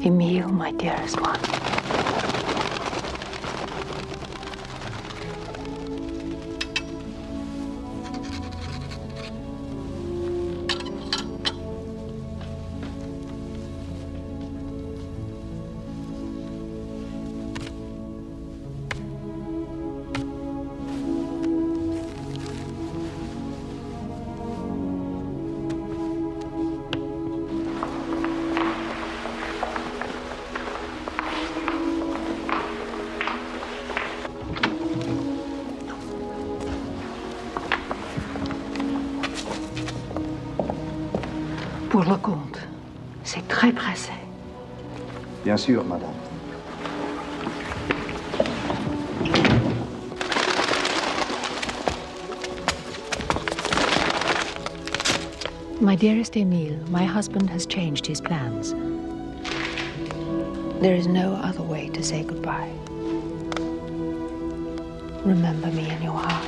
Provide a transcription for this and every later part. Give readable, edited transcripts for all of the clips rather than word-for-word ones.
Emile, my dearest one. Pour le compte, c'est très pressé. Bien sûr, madame. My dearest Emile, my husband has changed his plans. There is no other way to say goodbye. Remember me in your heart.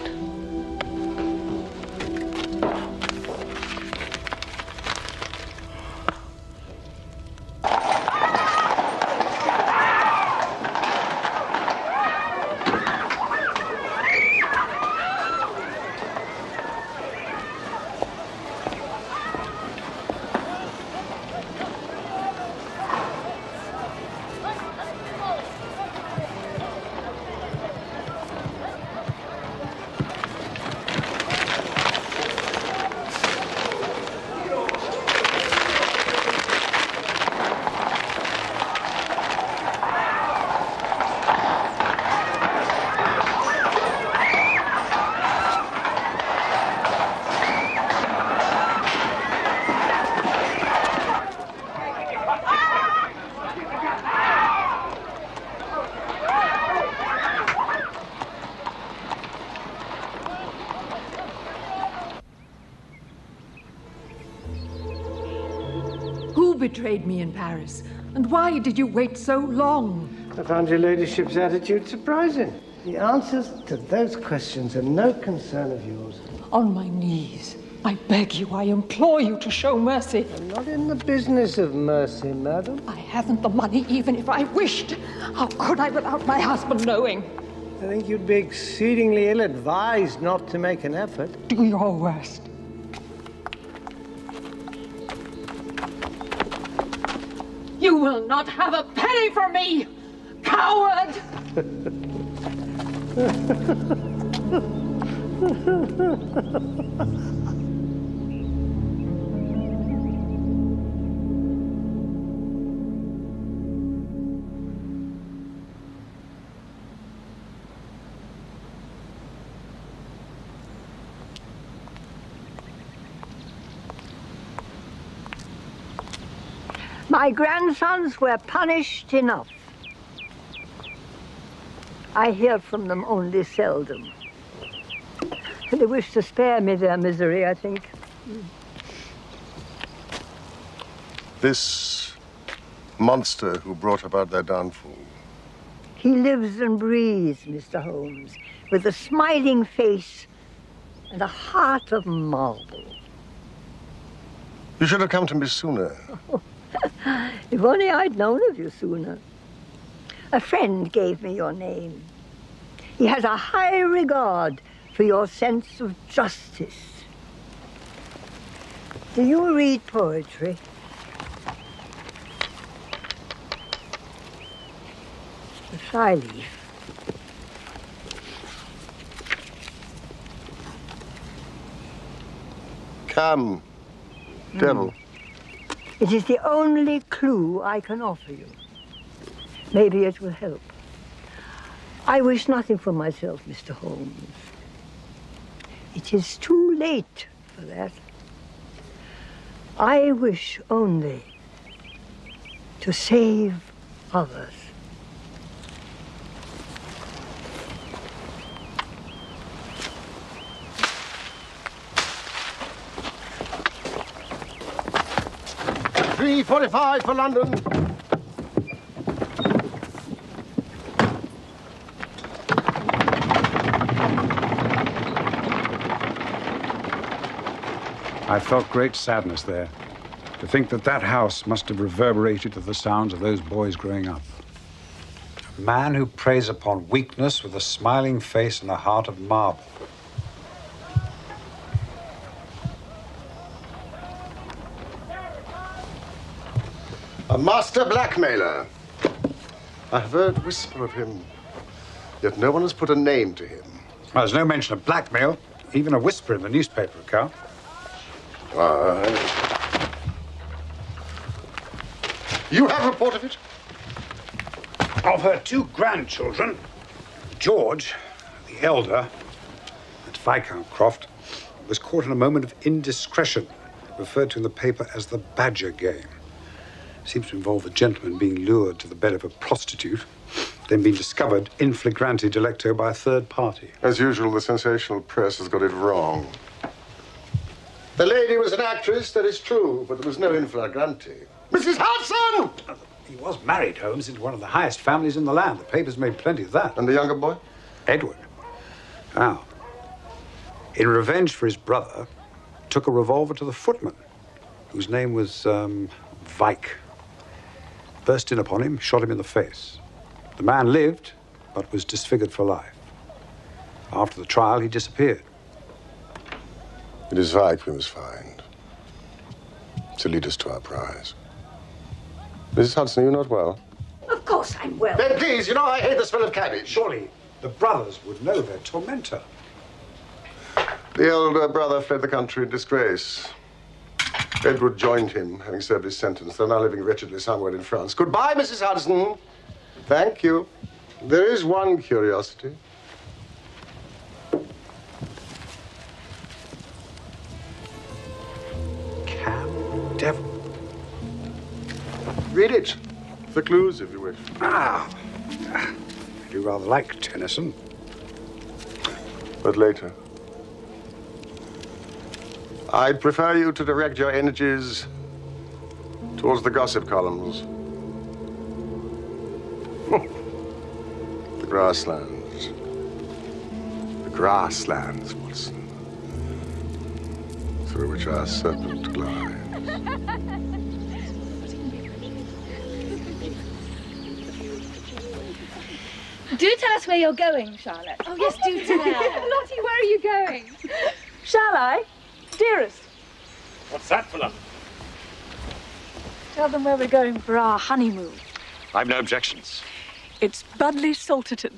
Who betrayed me in Paris? And why did you wait so long? I found your ladyship's attitude surprising. The answers to those questions are no concern of yours. On my knees, I beg you, I implore you to show mercy. I'm not in the business of mercy, madam. I haven't the money even if I wished. How could I without my husband knowing? I think you'd be exceedingly ill-advised not to make an effort. Do your worst. You will not have a penny from me, coward! My grandsons were punished enough. I hear from them only seldom. They wish to spare me their misery, I think. This monster who brought about their downfall. He lives and breathes, Mr. Holmes, with a smiling face and a heart of marble. You should have come to me sooner. If only I'd known of you sooner. A friend gave me your name. He has a high regard for your sense of justice. Do you read poetry? A flyleaf. Come, devil. It is the only clue I can offer you. Maybe it will help. I wish nothing for myself, Mr. Holmes. It is too late for that. I wish only to save others. $3.45 for London. I felt great sadness there. To think that that house must have reverberated to the sounds of those boys growing up. A man who preys upon weakness with a smiling face and a heart of marble. A master blackmailer. I have heard whisper of him, yet no one has put a name to him. Well, there's no mention of blackmail, even a whisper in the newspaper account. You have report of it? Of her 2 grandchildren, George, the elder, at Viscount Croft, was caught in a moment of indiscretion, referred to in the paper as the Badger game. Seems to involve a gentleman being lured to the bed of a prostitute, then being discovered in flagrante delicto by a third party. As usual, the sensational press has got it wrong. The lady was an actress, that is true, but there was no in flagrante. Mrs. Hudson! He was married, Holmes, into one of the highest families in the land. The papers made plenty of that. And the younger boy? Edward. Now, in revenge for his brother, took a revolver to the footman, whose name was, Vike. Burst in upon him, shot him in the face. The man lived, but was disfigured for life. After the trial, he disappeared. It is Vike we must find to lead us to our prize. Mrs. Hudson, are you not well? Of course I'm well. Then please, you know I hate the smell of cabbage. Surely the brothers would know their tormentor. The elder brother fled the country in disgrace. Edward joined him, having served his sentence. They're now living wretchedly somewhere in France. Goodbye, Mrs. Hudson. Thank you. There is one curiosity. Cam Devil. Read it. The clues, if you wish. I do rather like Tennyson. But later. I'd prefer you to direct your energies towards the gossip columns. The grasslands. The grasslands, Watson. Through which our serpent glides. Do tell us where you're going, Charlotte. Oh, yes, do tell. Lottie, where are you going? Shall I? Dearest. What's that for love? Tell them where we're going for our honeymoon. I've no objections. It's Budley Salterton.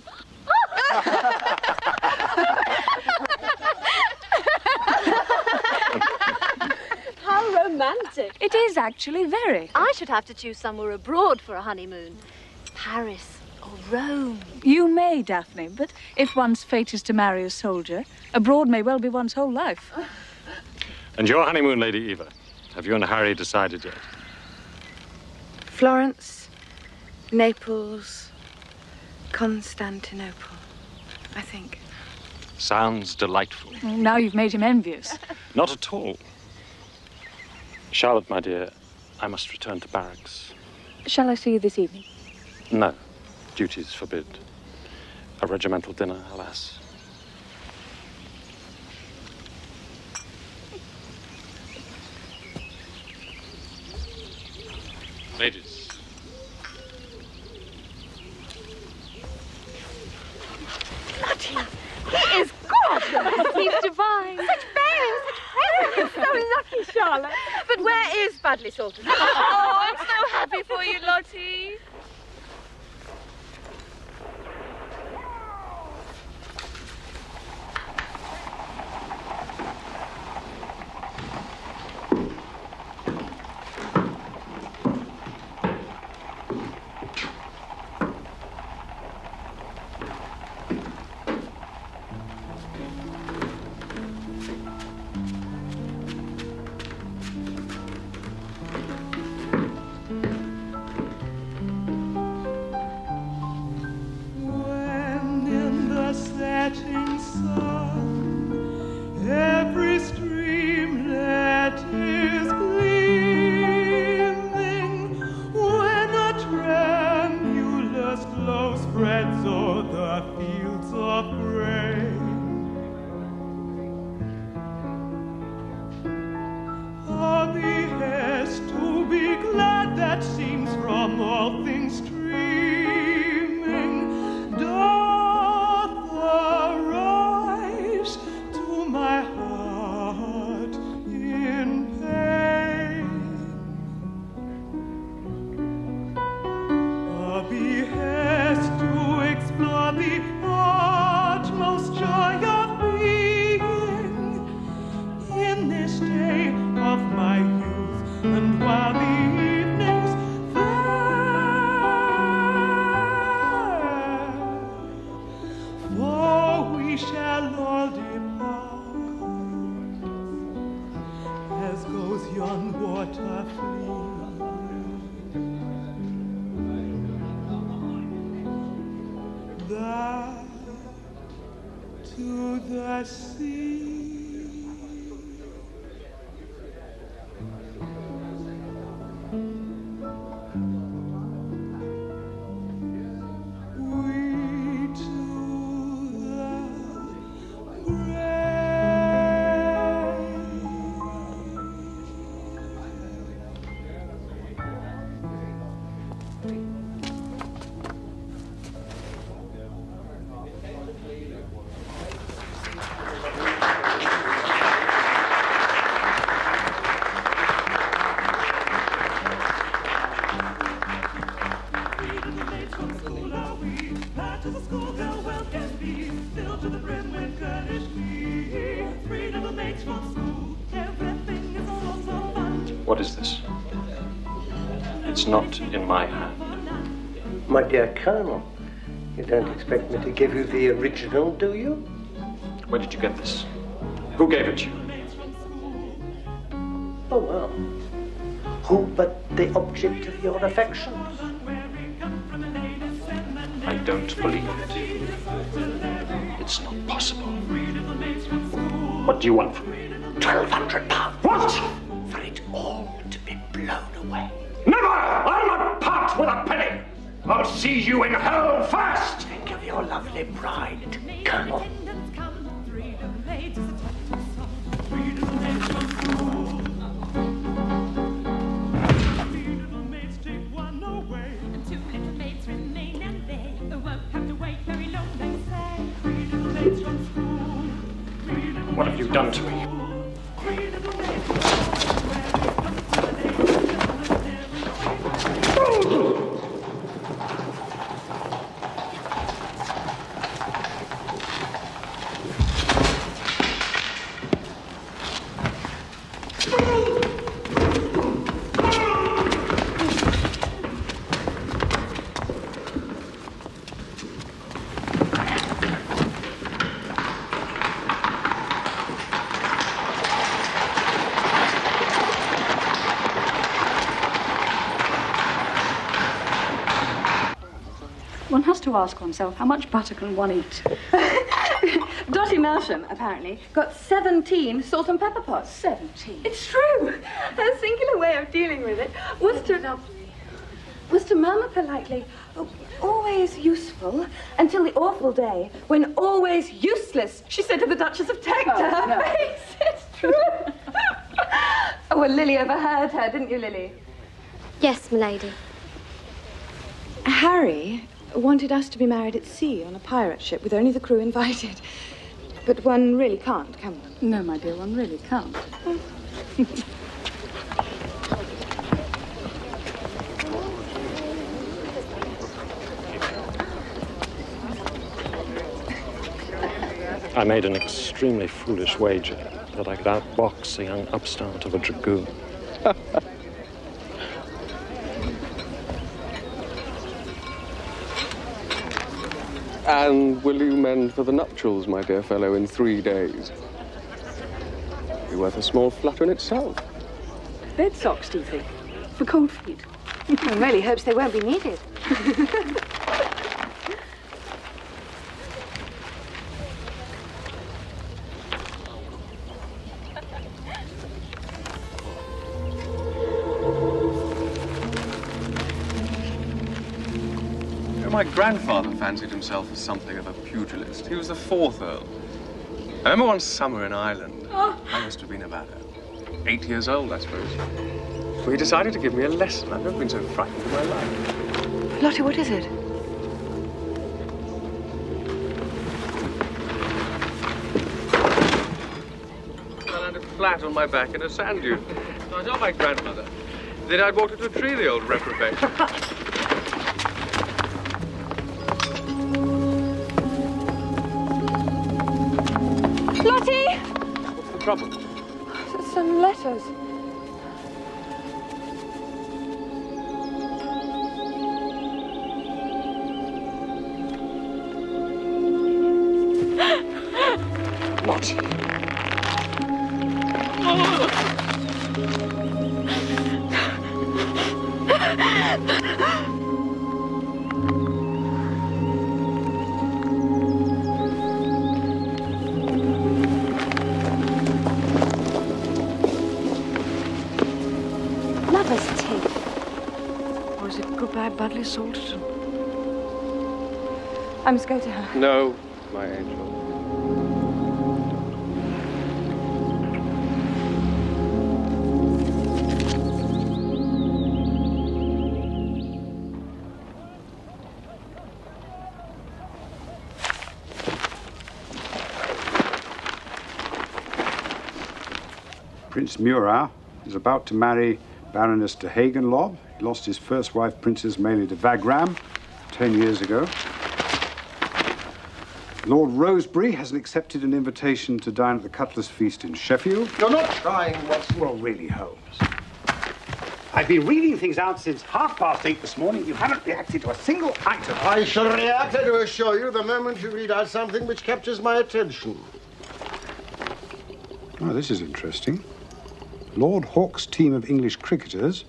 How romantic. It is actually very. I should have to choose somewhere abroad for a honeymoon. Paris or Rome. You may, Daphne, but if one's fate is to marry a soldier, abroad may well be one's whole life. And your honeymoon, Lady Eva? Have you and Harry decided yet? Florence, Naples, Constantinople, I think. Sounds delightful. Now you've made him envious. Not at all. Charlotte, my dear, I must return to barracks. Shall I see you this evening? No. Duties forbid. A regimental dinner, alas. Ladies. Lottie, he is gorgeous. He's divine. Such bears, such presents. So lucky, Charlotte. But where is Budley Salterton? Oh, I'm so happy for you, Lottie. the sea. What is this? It's not in my hand. My dear Colonel, you don't expect me to give you the original, do you? Where did you get this? Who gave it to you? Oh, well. Who but the object of your affections? I don't believe it. It's not possible. What do you want from me? £1,200. What? For it all to be blown away. Never! I'll not part with a penny! I'll see you in hell first! Think of your lovely bride, Colonel. What have you done to me? One has to ask oneself, how much butter can one eat? Dottie Melsham, apparently, got 17 salt and pepper pots. 17? It's true. Her singular way of dealing with it was to murmur politely, oh, always useful, until the awful day when always useless, she said to the Duchess of Tech to her face. It's true. Oh, well, Lily overheard her, didn't you, Lily? Yes, m'lady. Harry wanted us to be married at sea on a pirate ship with only the crew invited. But one really can't, can one? No, my dear, one really can't. I made an extremely foolish wager that I could outbox a young upstart of a dragoon. And will you mend for the nuptials, my dear fellow, in 3 days? Be worth a small flutter in itself. Bed socks, do you think? For cold feet? One really hopes they won't be needed. My grandfather fancied himself as something of a pugilist. He was the 4th Earl. I remember one summer in Ireland. I must have been about 8 years old, I suppose. So he decided to give me a lesson. I've never been so frightened in my life. Lottie, what is it? I landed flat on my back in a sand dune. So I told my grandmother that I'd walked into a tree, the old reprobate. Lottie! What's the trouble? Some letters. What? Or is it goodbye, Budley Salterton? I must go to her. No, my angel. Prince Murat is about to marry Baroness de Hagenlob. He lost his first wife, Princess Mélie de Wagram, 10 years ago. Lord Rosebery hasn't accepted an invitation to dine at the Cutler's Feast in Sheffield. You're not trying, Watson. Well, really, Holmes. I've been reading things out since 8:30 this morning. You haven't reacted to a single item. I shall react, I do assure you, the moment you read out something which captures my attention. Oh, this is interesting. Lord Hawke's team of English cricketers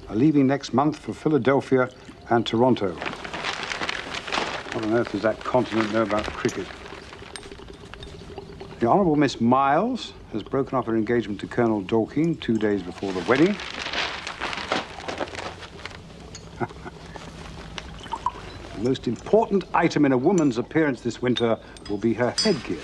are leaving next month for Philadelphia and Toronto. What on earth does that continent know about cricket? The Honourable Miss Miles has broken off her engagement to Colonel Dorking 2 days before the wedding. The most important item in a woman's appearance this winter will be her headgear.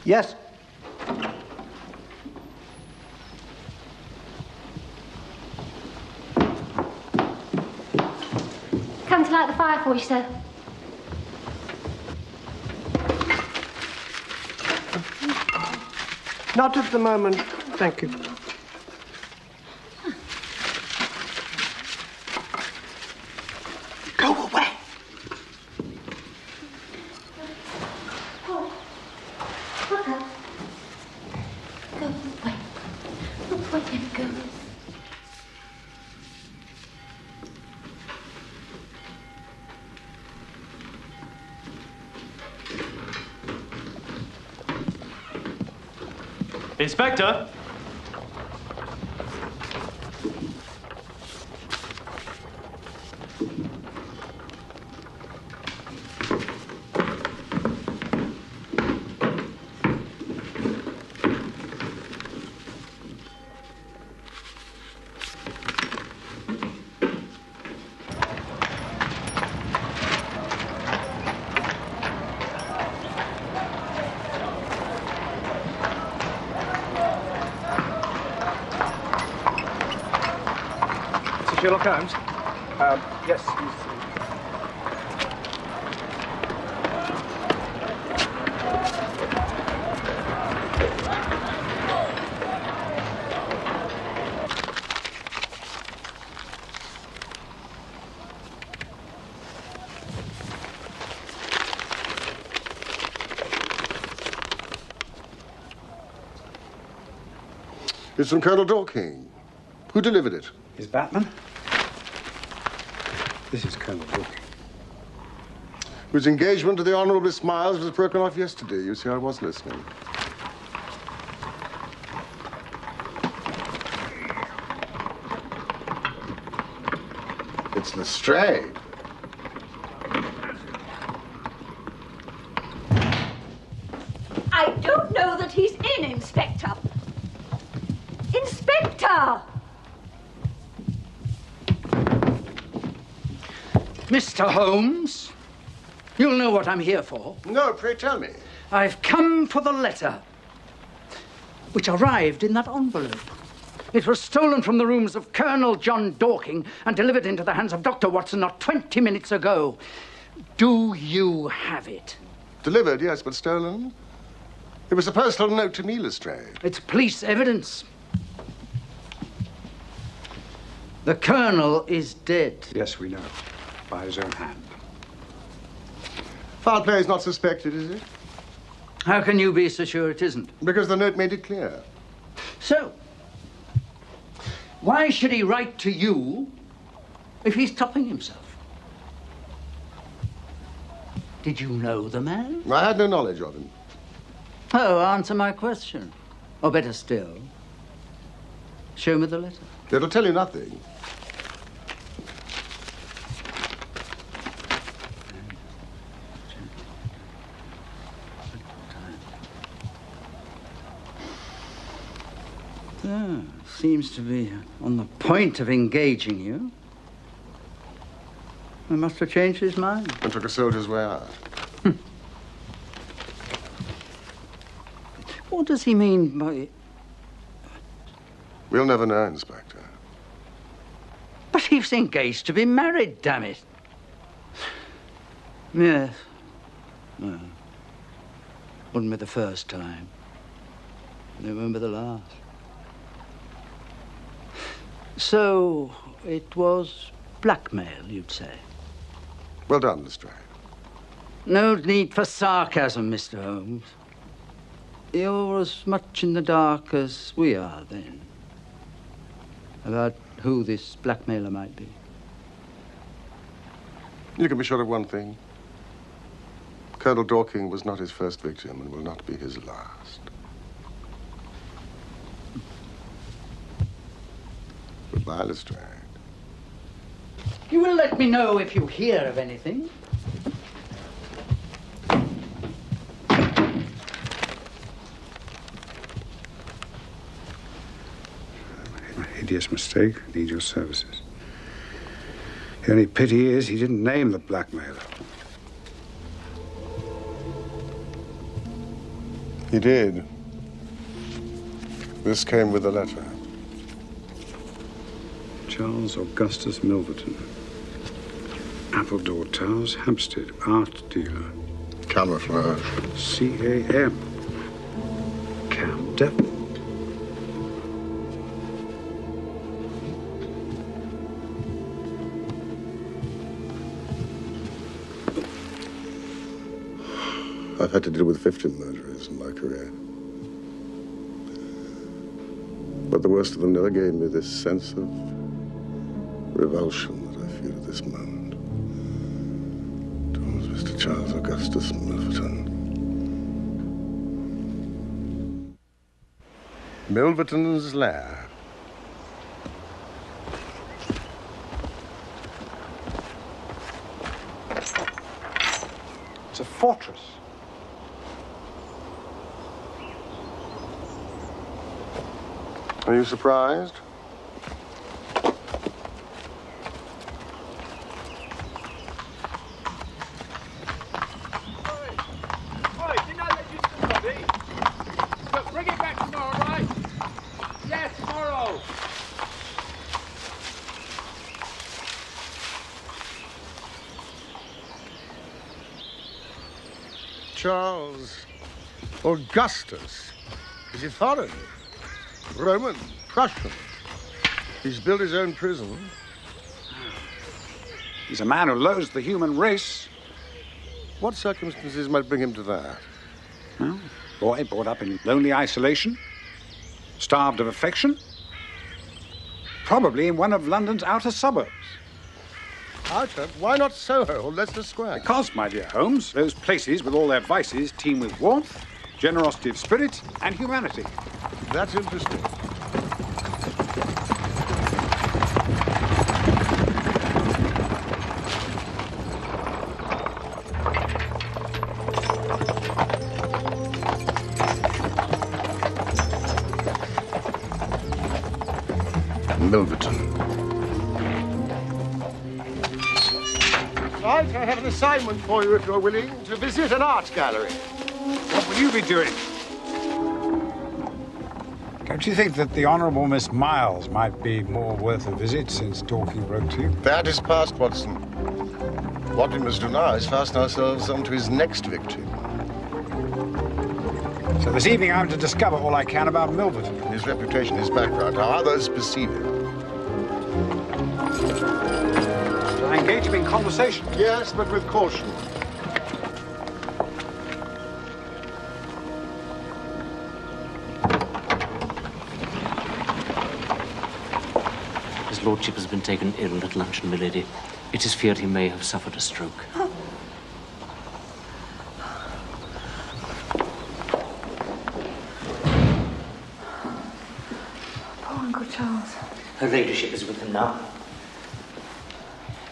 Yes? Come to light the fire for you, sir. Not at the moment, thank you. Go away. Look up. Go away. Look where you go. Inspector? Sherlock Holmes? Yes, It's from Colonel Dorking. Who delivered it? Is Batman? This is Colonel Dorking. Whose engagement to the Honourable Miss Miles was broken off yesterday. You see, I was listening. It's Mestre. I don't know that he's in, Inspector. Waiter! Mr. Holmes, you'll know what I'm here for. No, pray tell me. I've come for the letter, which arrived in that envelope. It was stolen from the rooms of Colonel John Dorking and delivered into the hands of Dr. Watson not 20 minutes ago. Do you have it? Delivered, yes, but stolen? It was a personal note to me, Lestrade. It's police evidence. The Colonel is dead. Yes, we know. By his own hand. Foul play is not suspected, is it? How can you be so sure it isn't? Because the note made it clear. So, why should he write to you if he's topping himself? Did you know the man? I had no knowledge of him. Oh, answer my question. Or better still, show me the letter. It'll tell you nothing. Seems to be on the point of engaging you. He must have changed his mind. And took a soldier's way out. What does he mean by... We'll never know, Inspector. But he's engaged to be married, damn it. Yes. No. Wouldn't be the first time. It won't be the last. So, it was blackmail, you'd say? Well done, Lestrade. No need for sarcasm, Mr. Holmes. You're as much in the dark as we are, then, about who this blackmailer might be. You can be sure of one thing. Colonel Dorking was not his first victim and will not be his last. Goodbye, Lestrade. You will let me know if you hear of anything. A hideous mistake. Need your services. The only pity is he didn't name the blackmailer. He did. This came with the letter. Charles Augustus Milverton. Appledore Towers, Hampstead, art dealer. Camouflage. C.A.M. Cam Devil. I've had to deal with 15 murderers in my career. But the worst of them never gave me this sense of revulsion that I feel at this moment towards Mr. Charles Augustus Milverton. Milverton's lair. It's a fortress. Are you surprised? Bring it back tomorrow, right? Yes, tomorrow. Charles Augustus. Is he foreign? Roman? Prussian? He's built his own prison. He's a man who loathes the human race. What circumstances might bring him to that? Well, boy brought up in lonely isolation, starved of affection, probably in one of London's outer suburbs. Outer? Why not Soho or Leicester Square? Because, my dear Holmes, those places with all their vices teem with warmth, generosity of spirit, and humanity. That's interesting. Milverton. Right, I have an assignment for you if you're willing to visit an art gallery. What will you be doing? Don't you think that the Honourable Miss Miles might be more worth a visit since Dorking wrote to you? That is past, Watson. What we must do now is fasten ourselves onto his next victim. So this evening I'm to discover all I can about Milverton. His reputation, his background, how others perceive him. Shall I engage him in conversation? Yes, but with caution. His lordship has been taken ill at luncheon, milady. It is feared he may have suffered a stroke. Poor Uncle Charles. Her ladyship is with him now.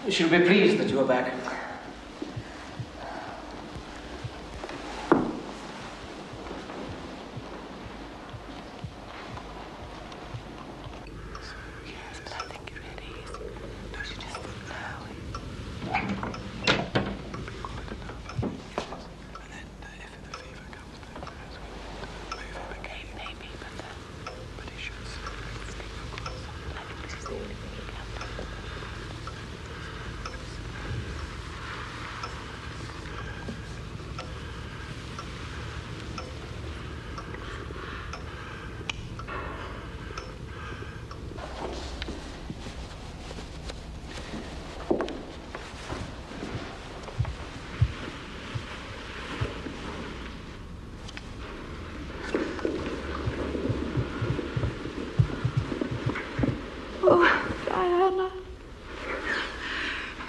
She'll be pleased that you are back.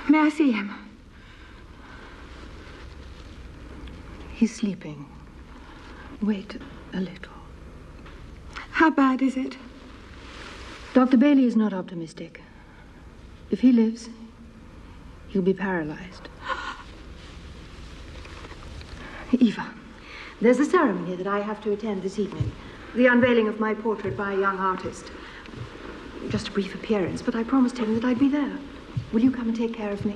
May I see him? He's sleeping. Wait a little. How bad is it? Dr. Bailey is not optimistic. If he lives, he'll be paralyzed. Eva, there's a ceremony that I have to attend this evening. The unveiling of my portrait by a young artist. Just a brief appearance, but I promised him that I'd be there. Will you come and take care of me?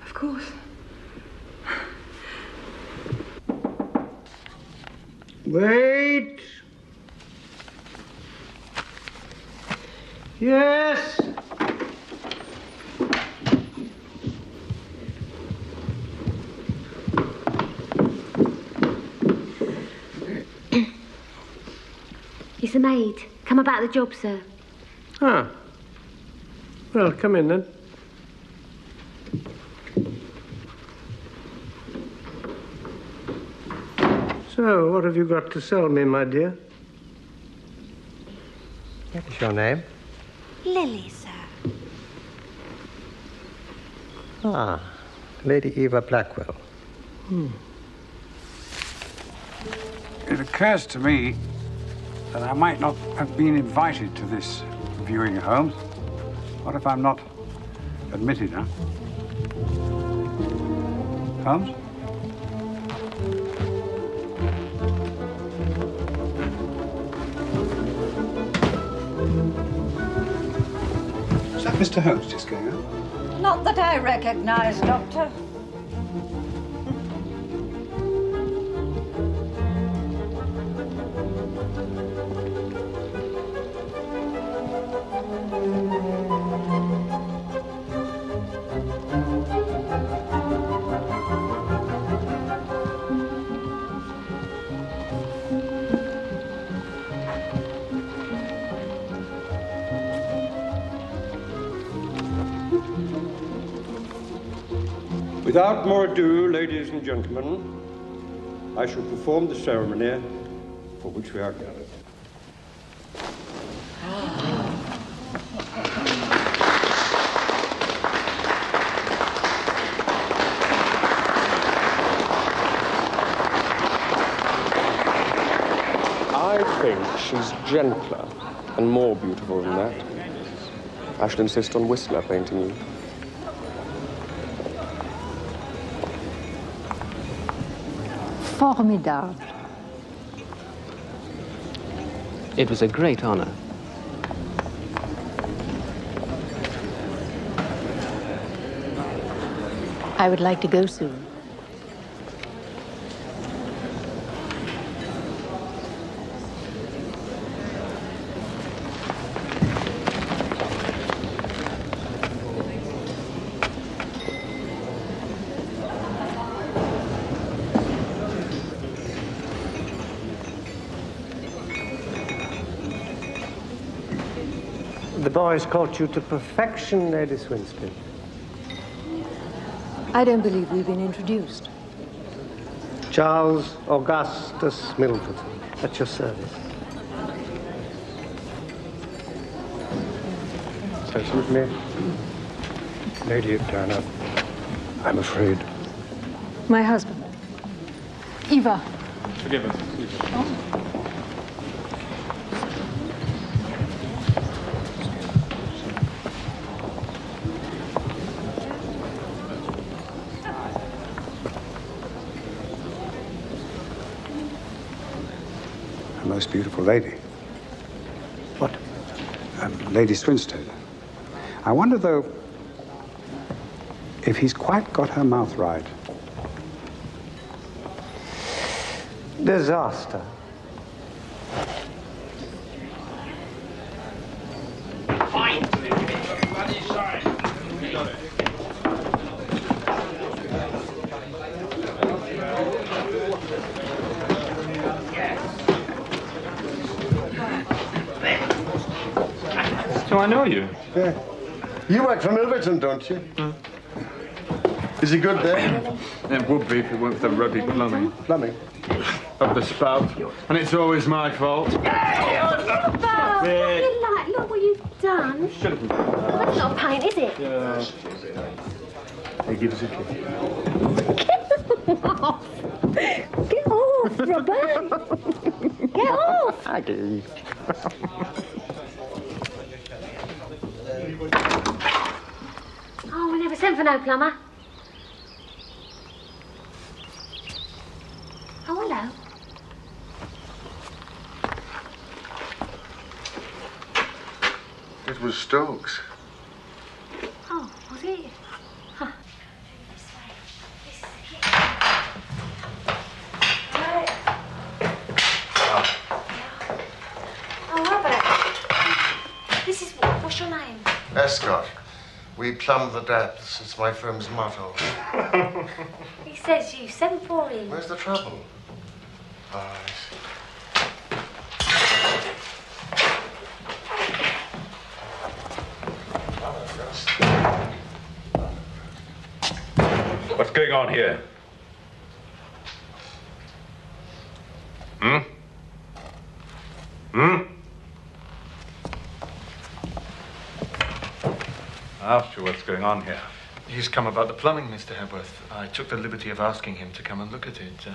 Of course. Wait. Yes. It's the maid. Come about the job, sir. Ah. Well, come in then. So, what have you got to sell me, my dear? What is your name? Lily, sir. Ah, Lady Eva Blackwell. It occurs to me that I might not have been invited to this viewing at Holmes. What if I'm not admitted, huh? Holmes? Is that Mr. Holmes just going out? Not that I recognize, Doctor. Without more ado, ladies and gentlemen, I shall perform the ceremony for which we are gathered. I think she's gentler and more beautiful than that. I shall insist on Whistler painting you. Formidable. It was a great honor. I would like to go soon. The boys caught you to perfection, Lady Swinstead. I don't believe we've been introduced. Charles Augustus Milford, at your service. So suit me. Lady Diana, I'm afraid. My husband. Eva. Forgive us. A most beautiful lady. What? Lady Swinstead. I wonder, though, if he's quite got her mouth right. Disaster. So I know you. Yeah. You work for Milverton, don't you? Is he good there? It would be if it weren't for the rugby plumbing. Plumbing? Of the spout. And it's always my fault. What you like? Look what you've done. Shouldn't be. That's not paint, is it? Yeah. Hey, give us a kiss. Get off, Robert. Get off. Aggie. Oh, we never sent for no plumber. Oh, hello. It was Stokes. Oh, was it? Huh. Oh, Robert. This is, what's your name? Escott. We plumb the depths. It's my firm's motto. He says you sent for him. Where's the trouble? Oh, I What's going on here? I asked you what's going on here. He's come about the plumbing, Mr. Hepworth. I took the liberty of asking him to come and look at it.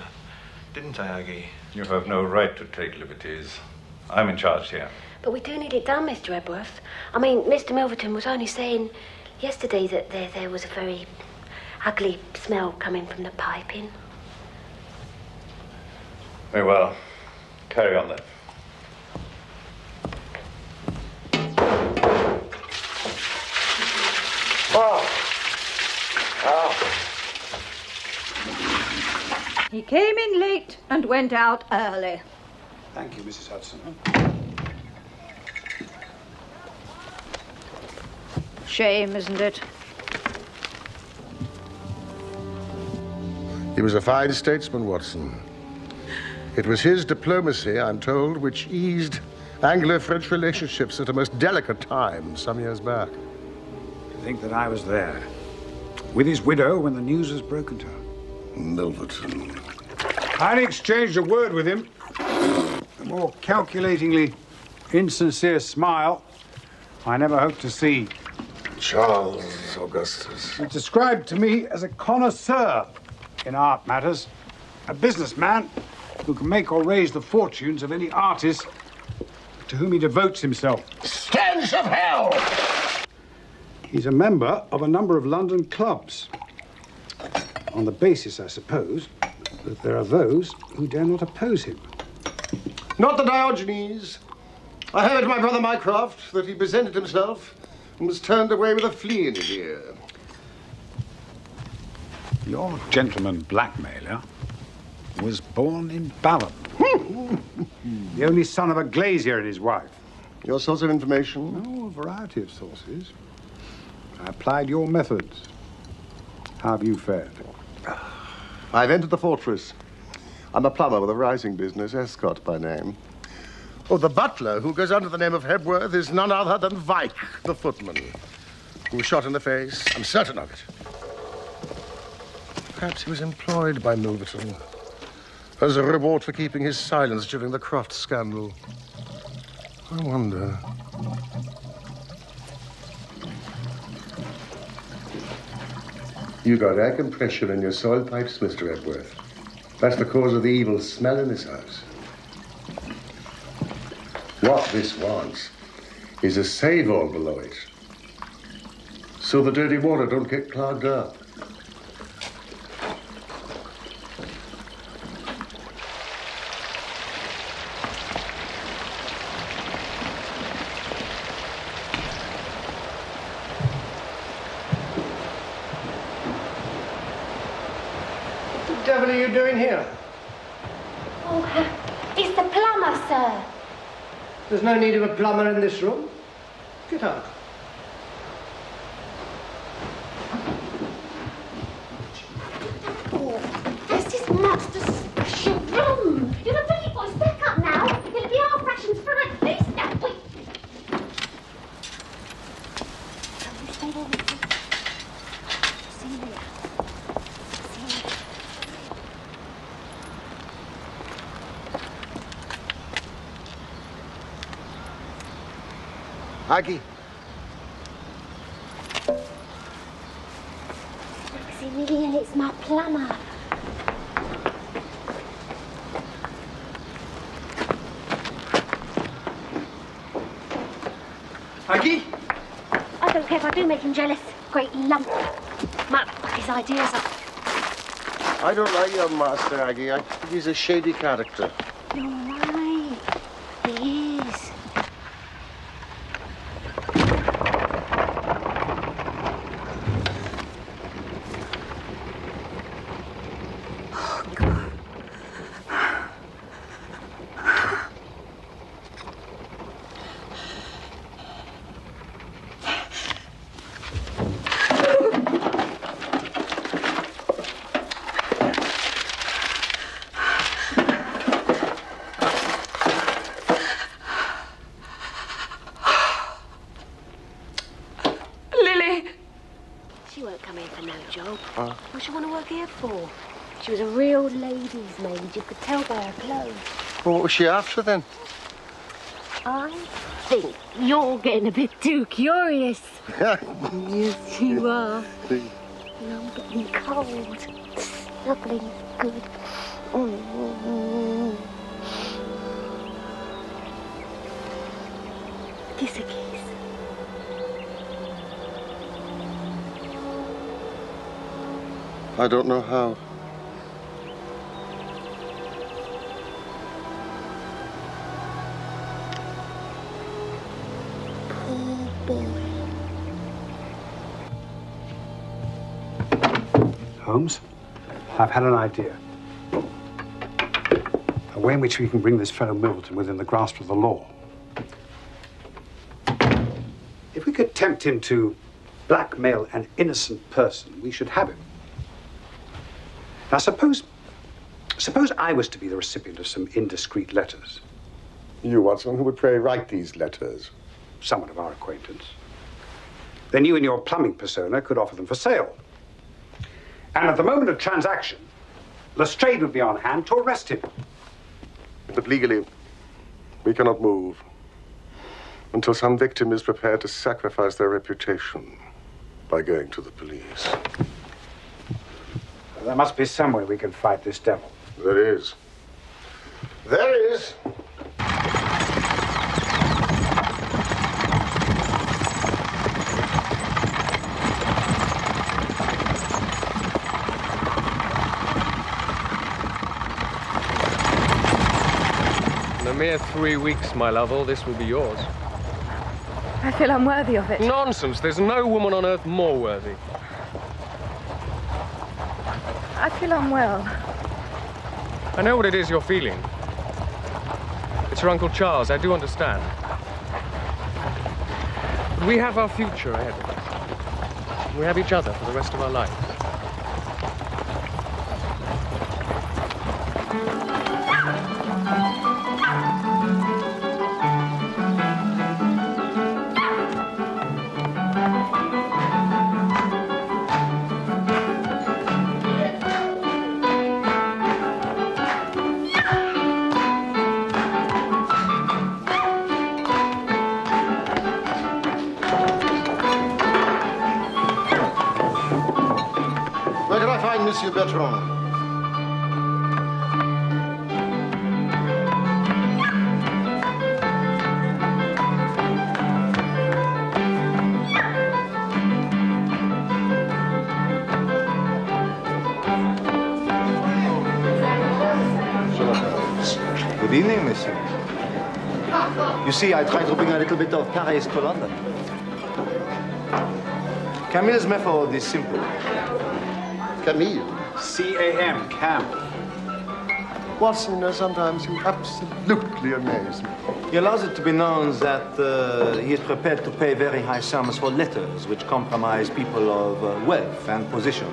Didn't I, Aggie? You have no right to take liberties. I'm in charge here. But we do need it done, Mr. Hepworth. I mean, Mr. Milverton was only saying yesterday that there was a very ugly smell coming from the piping. Very well. Carry on then. He came in late and went out early. Thank you, Mrs. Hudson. Shame, isn't it? He was a fine statesman, Watson. It was his diplomacy, I'm told, which eased Anglo-French relationships at a most delicate time some years back. To think that I was there, with his widow, when the news was broken to her. Milverton. I had exchanged a word with him. A more calculatingly insincere smile I never hoped to see. Charles Augustus. He's described to me as a connoisseur in art matters, a businessman who can make or raise the fortunes of any artist to whom he devotes himself. Stench of hell! He's a member of a number of London clubs, on the basis, I suppose, that there are those who dare not oppose him. Not the Diogenes. I heard my brother Mycroft that he presented himself and was turned away with a flea in his ear. Your gentleman blackmailer was born in Balham. The only son of a glazier and his wife. Your source of information? Oh, a variety of sources. I applied your methods. How have you fared? I've entered the fortress. I'm a plumber with a rising business, Escott by name. Oh, the butler, who goes under the name of Hepworth, is none other than Vike, the footman, who was shot in the face. I'm certain of it. Perhaps he was employed by Milverton as a reward for keeping his silence during the Croft scandal. I wonder. You got air compression in your soil pipes, Mr. Hepworth. That's the cause of the evil smell in this house. What this wants is a save-all below it, so the dirty water don't get clogged up. What the devil are you doing here? Oh, it's the plumber, sir. There's no need of a plumber in this room. Get out. Oh, this is not the special room. You're the pretty boys. Back up now. It'll be our fashions for at least a week. Stay there with me. See you later. See you later. Aggie. Maximilian, it's my plumber. Aggie? I don't care if I do make him jealous. Great lump. His ideas are... I don't like your master, Aggie. I think he's a shady character. You're right. He is. She won't come here for no job. What she want to work here for? She was a real lady's maid. You could tell by her clothes. Well, what was she after then? I think you're getting a bit too curious. Yes, you are. Lumpy and cold. Snuggling good. Kiss a kiss. I don't know how. Poor boy. Holmes, I've had an idea. A way in which we can bring this fellow Milverton within the grasp of the law. If we could tempt him to blackmail an innocent person, we should have him. Now, suppose I was to be the recipient of some indiscreet letters. You, Watson, who would pray write these letters? Someone of our acquaintance. Then you and your plumbing persona could offer them for sale. And at the moment of transaction, Lestrade would be on hand to arrest him. But legally, we cannot move until some victim is prepared to sacrifice their reputation by going to the police. There must be some way we can fight this devil. There is. There is. In a mere 3 weeks, my love, all this will be yours. I feel unworthy of it. Nonsense. There's no woman on earth more worthy. I feel unwell. I know what it is you're feeling. It's your Uncle Charles, I do understand. But we have our future ahead of us. We have each other for the rest of our lives. Monsieur Bertrand. Good evening, monsieur. You see, I tried to bring a little bit of Paris to London. Camille's method is simple. Camille? C-A-M, Cam. Watson, sometimes you absolutely amaze me. He allows it to be known that he is prepared to pay very high sums for letters which compromise people of wealth and position.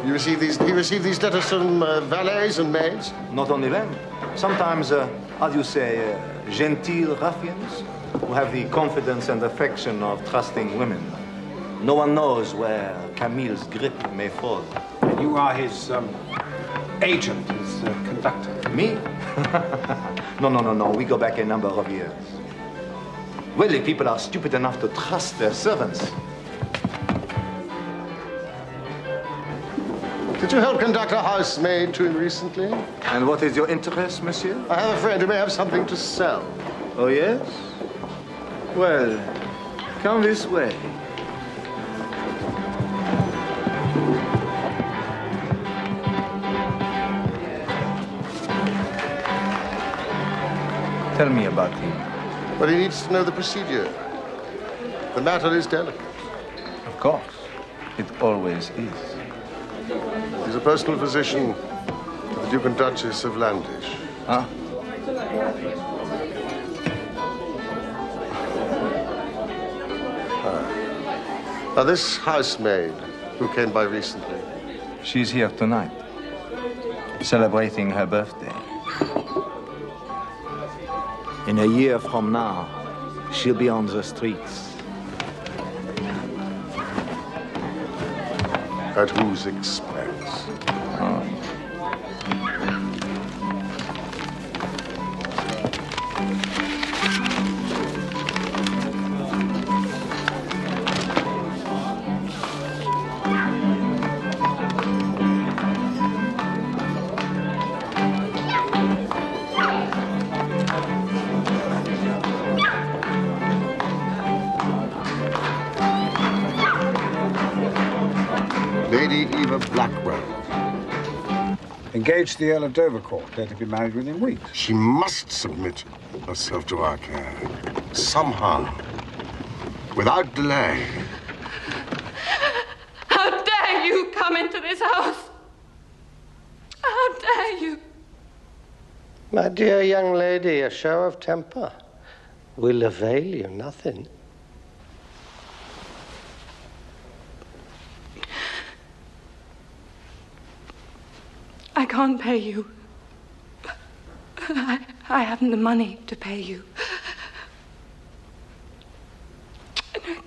He received these letters from valets and maids? Not only them. Sometimes, how do you say, genteel ruffians who have the confidence and affection of trusting women. No one knows where Camille's grip may fall. And you are his agent, his conductor. Me? No. We go back a number of years. Really, people are stupid enough to trust their servants. Did you help conduct a housemaid to him recently? And what is your interest, monsieur? I have a friend who may have something to sell. Oh, yes? Well, come this way. Tell me about him. Well, he needs to know the procedure. The matter is delicate. Of course. It always is. He's a personal physician to the Duke and Duchess of Landish. Huh? Now, this housemaid who came by recently. She's here tonight, celebrating her birthday. In a year from now, she'll be on the streets. At whose expense? Oh. Engaged the Earl of Dovercourt. They're to be married within weeks. She must submit herself to our care. Somehow. Without delay. How dare you come into this house? How dare you? My dear young lady, a show of temper will avail you nothing. I can't pay you. I haven't the money to pay you.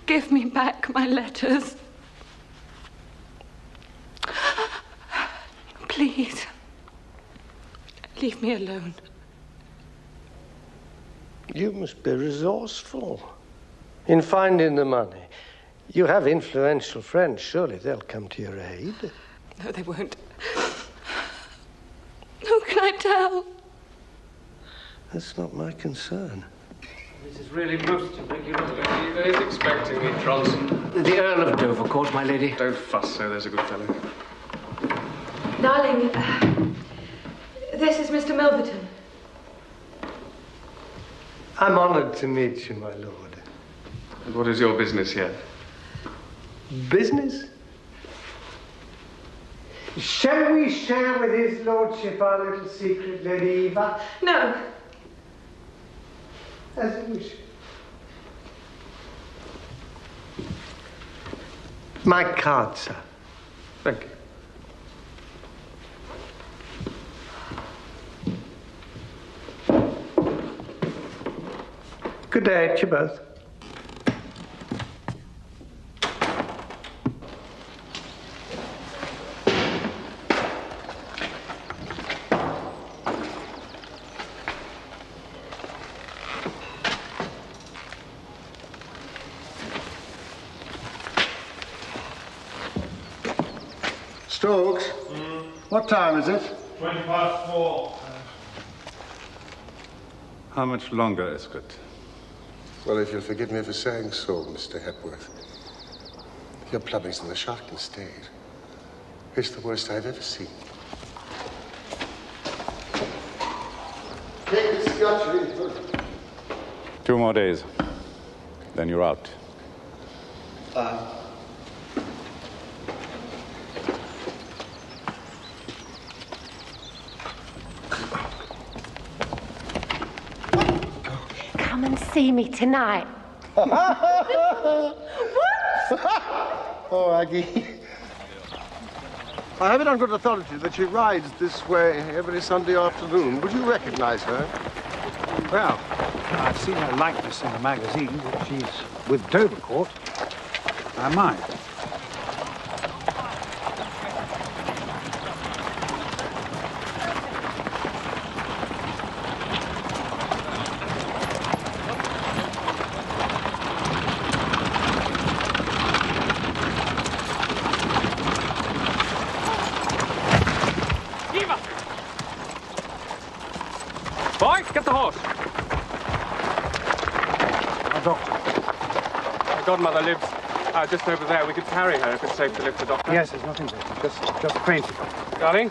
Give me back my letters. Please. Leave me alone. You must be resourceful in finding the money. You have influential friends. Surely they'll come to your aid. No, they won't. Who can I tell? That's not my concern. This is really most irregular. Eva is expecting me, Tronson. The Earl of Dovercourt, my lady. Don't fuss, sir. There's a good fellow. Darling, this is Mr. Milverton. I'm honored to meet you, my lord. And what is your business here? Business? Shall we share with his lordship our little secret, Lady Eva? No. As you wish. My card, sir. Thank you. Good day to you both. Stokes, what time is it? 4:20. How much longer is good? Well, if you'll forgive me for saying so, Mr. Hepworth, your plumbing's in the shocking state. It's the worst I've ever seen. Take this yacht, you're in good. 2 more days. Then you're out. Come and see me tonight. Oh, Aggie. I have it on good authority that she rides this way every Sunday afternoon. Would you recognize her? Well, I've seen her likeness in the magazine. If she's with Dovercourt, I might. Boy, get the horse. Our doctor. My godmother lives just over there. We could carry her if it's safe to lift the doctor. Yes, there's nothing there. Just fainted. Darling?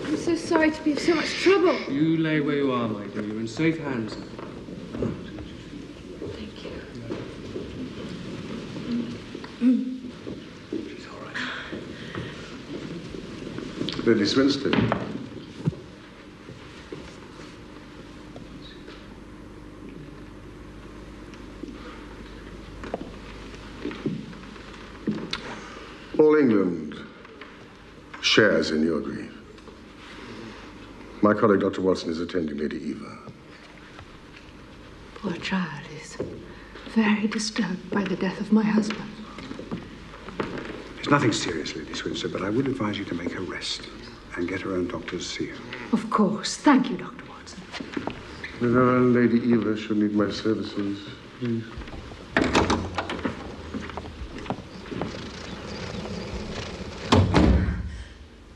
I'm so sorry to be of so much trouble. You lay where you are, my dear. You're in safe hands. Thank you. She's all right. Lady Swinston. All England shares in your grief. My colleague, Dr. Watson, is attending Lady Eva. Poor child is very disturbed by the death of my husband. There's nothing serious, Lady Swinster, but I would advise you to make her rest and get her own doctor to see her. Of course. Thank you, Dr. Watson. If ever Lady Eva should need my services, please.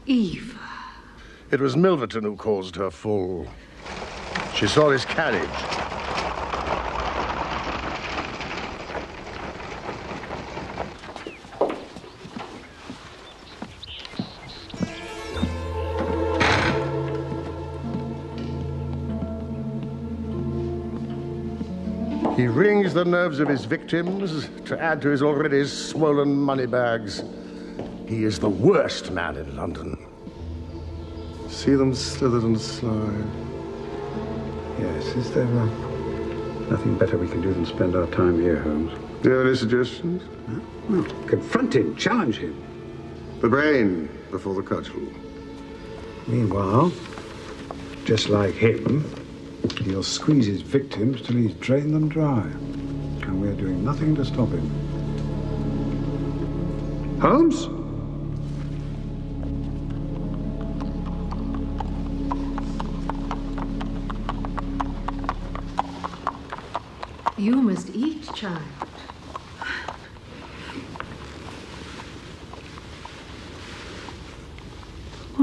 Eva. It was Milverton who caused her fall. She saw his carriage. He wrings the nerves of his victims to add to his already swollen money bags. He is the worst man in London. See them slithered and slide. Yes, is there nothing better we can do than spend our time here, Holmes? Do you have any suggestions? Well, confront him, challenge him. The brain before the cudgel. Meanwhile, just like him, he'll squeeze his victims till he's drained them dry. And we're doing nothing to stop him. Holmes? You must eat, child.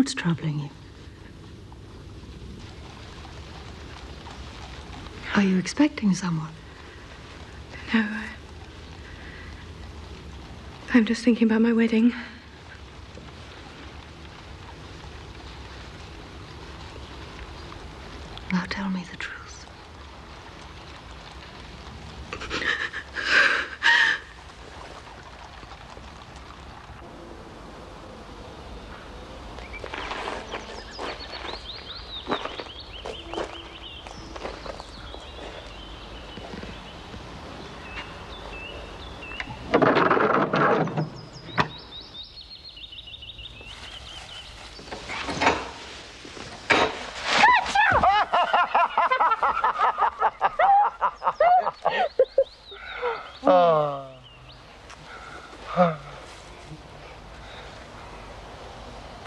What's troubling you? Are you expecting someone? No. I'm just thinking about my wedding. Now tell me the truth.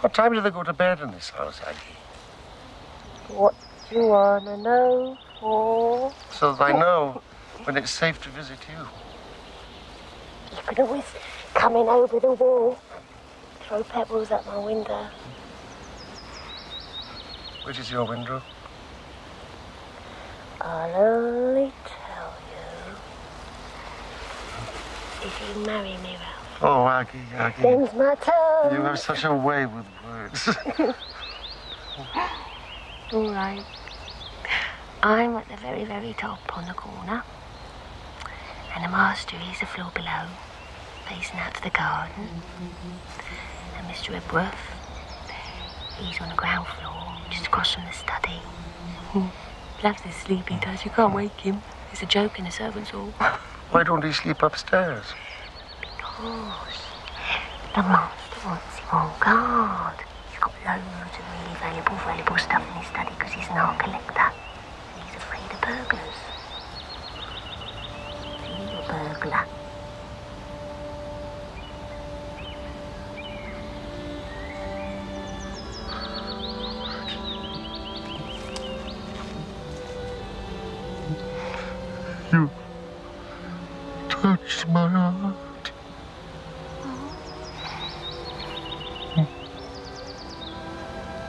What time do they go to bed in this house, Aggie? What do you want to know for? So that I know when it's safe to visit you. You could always come in over the wall, throw pebbles at my window. Which is your window? I'll only tell you if you marry me, Ralph. Oh, Aggie, Aggie. Them's my toes. You have such a way with words. All right. I'm at the very, very top on the corner. And the master is the floor below, facing out to the garden. And Mr. Ebworth, he's on the ground floor, just across from the study. Loves his sleep, he does. You can't wake him. It's a joke in the servants' hall. Why don't he sleep upstairs? Because the master wants him on guard. He's got loads of really valuable stuff in his study because he's an art collector. And he's afraid of burglars. See, you're a burglar. You touch my heart.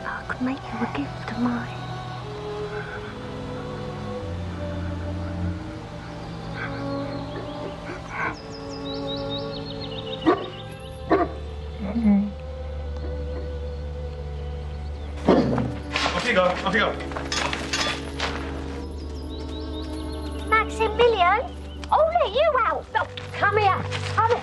I could make you a gift of mine. Off you go, off you go. Maximilian? Oh, let you out. Oh, come here. Come here.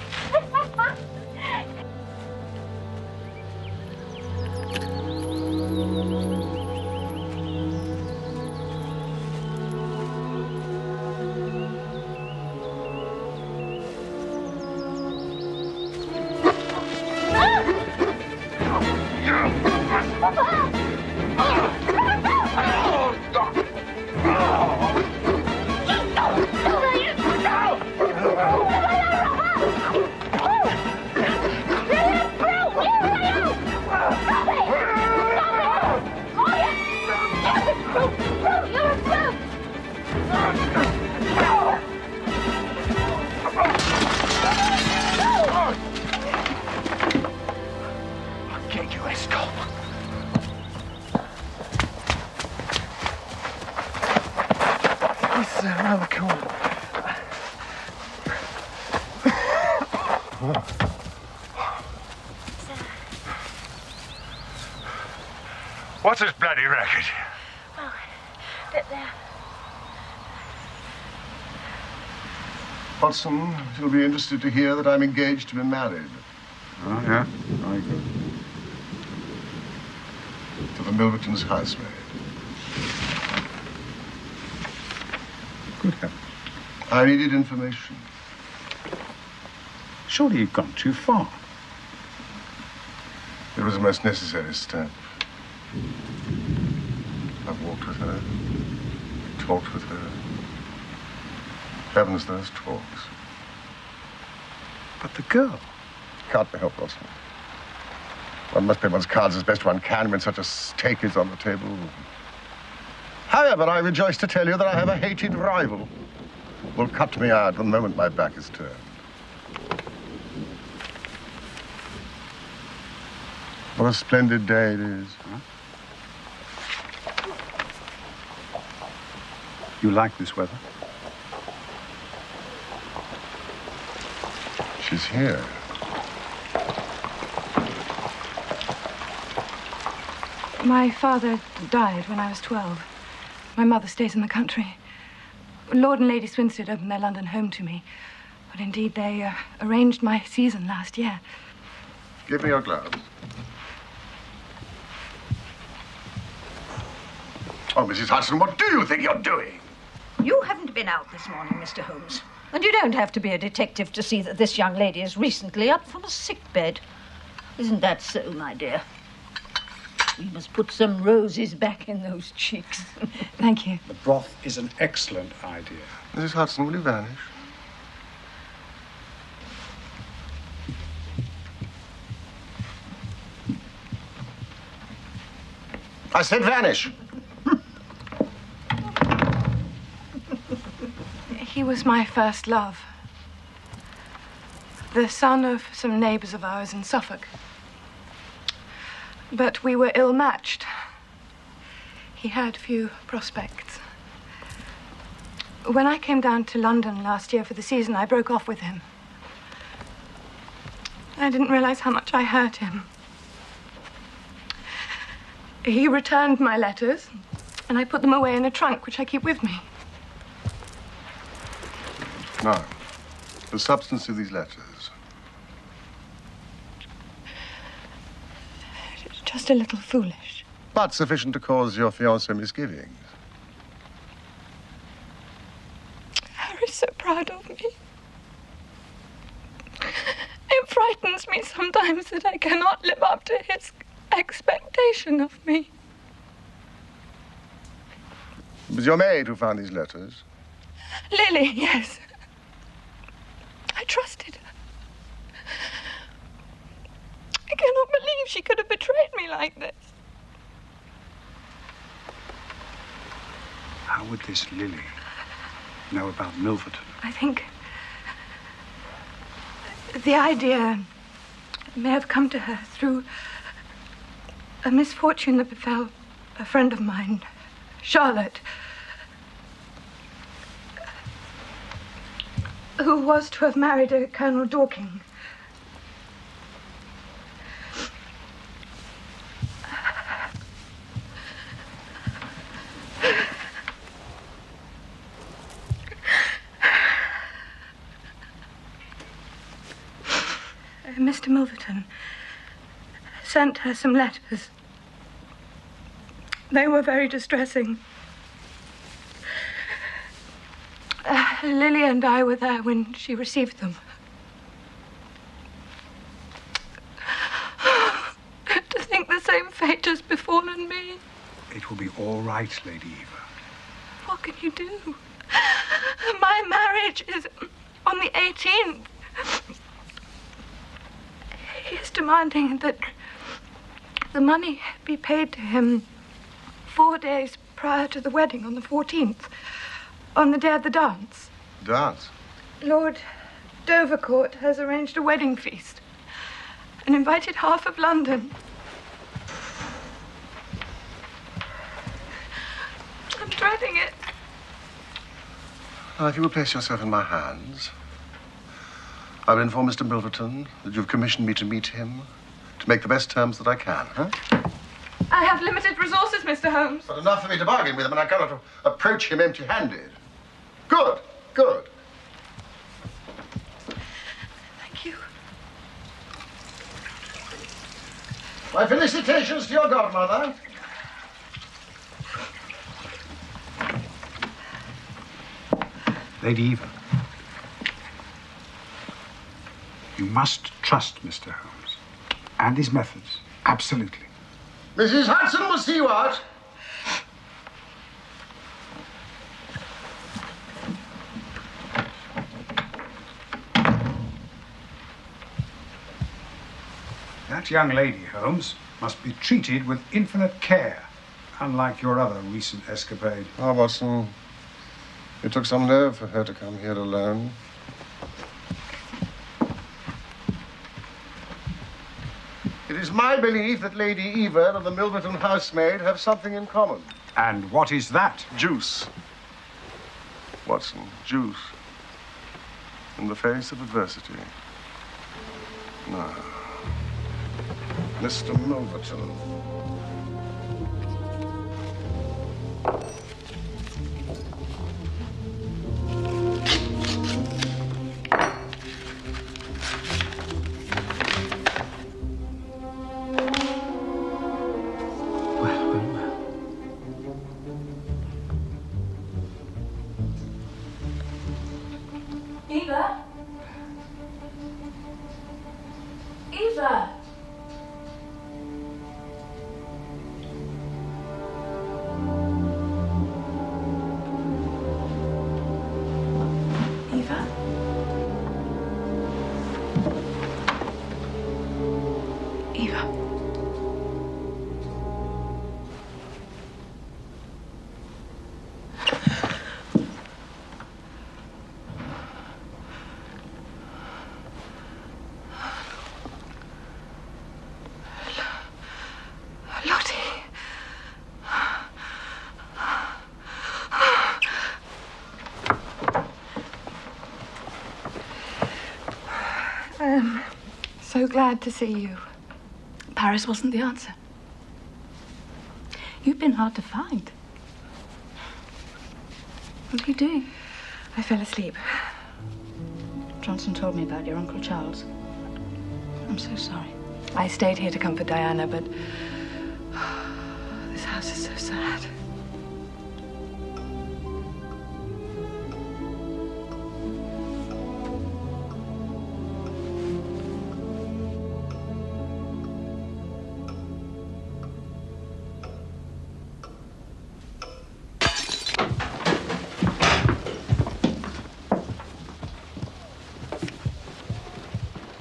What's this bloody racket? Well, there. Watson, you'll be interested to hear that I'm engaged to be married. Oh, yeah? Very good. To the Milverton's housemaid. Good heavens. I needed information. Surely you've gone too far. It was a most necessary step. I've walked with her, talked with her. Heavens, those talks. But the girl? Can't be helped, Watson. One must play one's cards as best one can when such a stake is on the table. However, I rejoice to tell you that I have a hated rival who will cut me out the moment my back is turned. What a splendid day it is. Huh? You like this weather? She's here. My father died when I was 12. My mother stays in the country. Lord and Lady Swinstead opened their London home to me. But indeed, they arranged my season last year. Give me your gloves. Oh, Mrs. Hudson, what do you think you're doing? You haven't been out this morning, Mr. Holmes. And you don't have to be a detective to see that this young lady is recently up from a sick bed. Isn't that so, my dear? We must put some roses back in those cheeks. Thank you. The broth is an excellent idea. Mrs. Hudson, will you vanish? I said vanish. He was my first love. The son of some neighbours of ours in Suffolk. But we were ill-matched. He had few prospects. When I came down to London last year for the season, I broke off with him. I didn't realize how much I hurt him. He returned my letters, and I put them away in a trunk, which I keep with me. Now, the substance of these letters. Just a little foolish. But sufficient to cause your fiancé misgivings. Harry's so proud of me. It frightens me sometimes that I cannot live up to his expectation of me. It was your maid who found these letters? Lily, yes. I trusted her. I cannot believe she could have betrayed me like this. How would this Lily know about Milverton? I think the idea may have come to her through a misfortune that befell a friend of mine, Charlotte, who was to have married a Colonel Dorking. Mr. Milverton sent her some letters. They were very distressing. Lily and I were there when she received them. To think the same fate has befallen me. It will be all right, Lady Eva. What can you do? My marriage is on the 18th. He is demanding that the money be paid to him 4 days prior to the wedding on the 14th, on the day of the dance. Dance? Lord Dovercourt has arranged a wedding feast and invited half of London. I'm dreading it. Now, if you will place yourself in my hands, I will inform Mr. Milverton that you've commissioned me to meet him, to make the best terms that I can, huh? I have limited resources, Mr. Holmes. But enough for me to bargain with him, and I cannot approach him empty-handed. Good, good. Thank you. My felicitations to your godmother. Lady Eva, you must trust Mr. Holmes and his methods, absolutely. Mrs. Hudson will see what? That young lady, Holmes, must be treated with infinite care, unlike your other recent escapade. Ah, Watson, it took some nerve for her to come here alone. It is my belief that Lady Eva and the Milverton housemaid have something in common. And what is that? Juice. Watson, juice. In the face of adversity. No. Mr. Milverton. Eva? Eva? Eva? Eva? I'm so glad to see you. Paris wasn't the answer. You've been hard to find. What are you doing? I fell asleep. Johnson told me about your Uncle Charles. I'm so sorry. I stayed here to comfort Diana, but this house is so sad.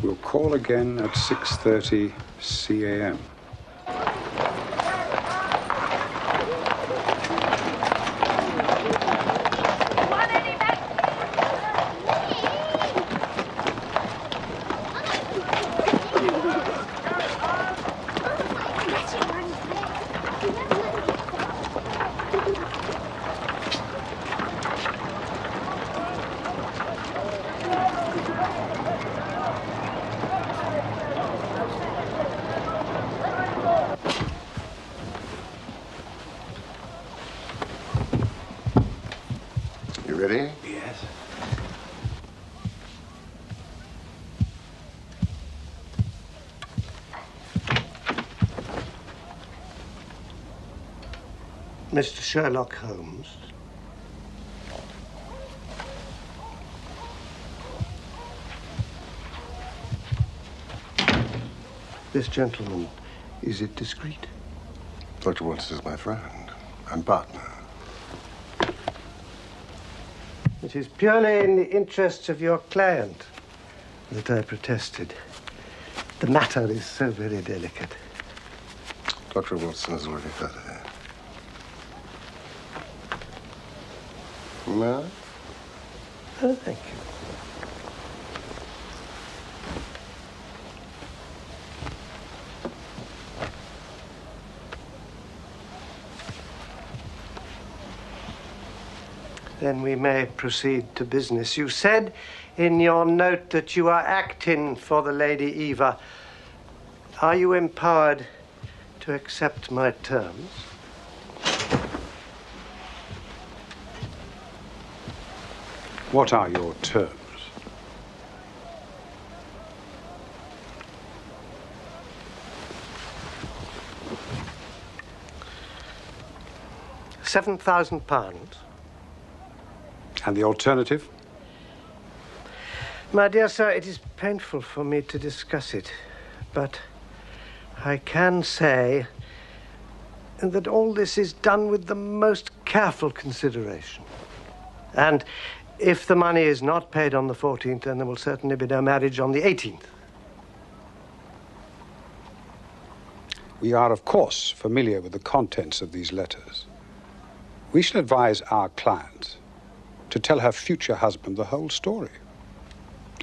We'll call again at 6:30 CAM. Ready? Yes. Mr. Sherlock Holmes. This gentleman, is it discreet? Dr. Watson is my friend and partner. It is purely in the interests of your client that I protested. The matter is so very delicate. Dr. Watson has already heard of it. No? Oh, thank you. Then we may proceed to business. You said in your note that you are acting for the Lady Eva. Are you empowered to accept my terms? What are your terms? £7,000. And the alternative? My dear sir, it is painful for me to discuss it, but I can say that all this is done with the most careful consideration. And if the money is not paid on the 14th, then there will certainly be no marriage on the 18th. We are, of course, familiar with the contents of these letters. We shall advise our client to tell her future husband the whole story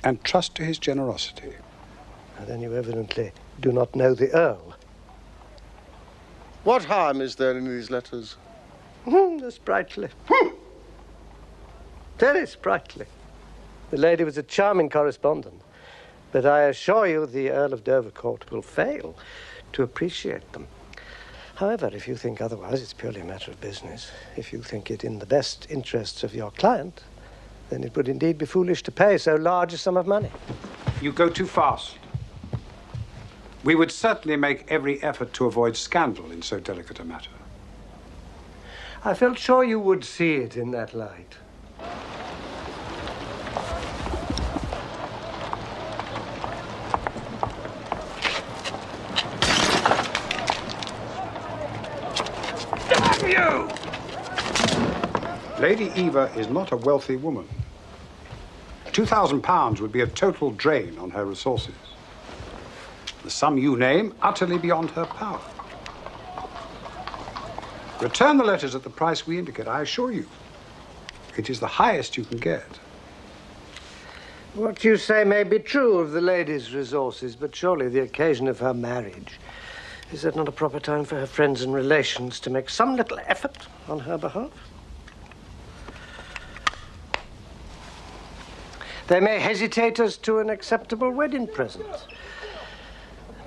and trust to his generosity. And then you evidently do not know the Earl. What harm is there in these letters? Sprightly. Very sprightly. The lady was a charming correspondent, but I assure you the Earl of Dovercourt will fail to appreciate them. However, if you think otherwise, it's purely a matter of business. If you think it in the best interests of your client, then it would indeed be foolish to pay so large a sum of money. You go too fast. We would certainly make every effort to avoid scandal in so delicate a matter. I felt sure you would see it in that light. Damn you! Lady Eva is not a wealthy woman. £2,000 would be a total drain on her resources. The sum you name, utterly beyond her power. Return the letters at the price we indicate, I assure you. It is the highest you can get. What you say may be true of the lady's resources, but surely the occasion of her marriage. Is that not a proper time for her friends and relations to make some little effort on her behalf? They may hesitate as to an acceptable wedding present.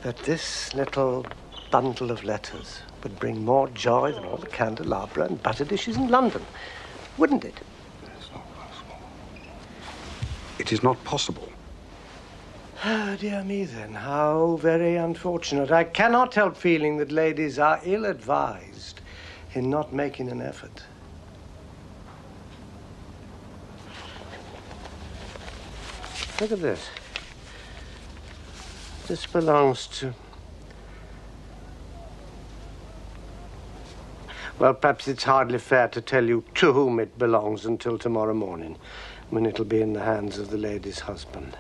But this little bundle of letters would bring more joy than all the candelabra and butter dishes in London, wouldn't it? It's not possible. It is not possible. Ah, dear me, then. How very unfortunate. I cannot help feeling that ladies are ill-advised in not making an effort. Look at this. This belongs to... Well, perhaps it's hardly fair to tell you to whom it belongs until tomorrow morning, when it'll be in the hands of the lady's husband.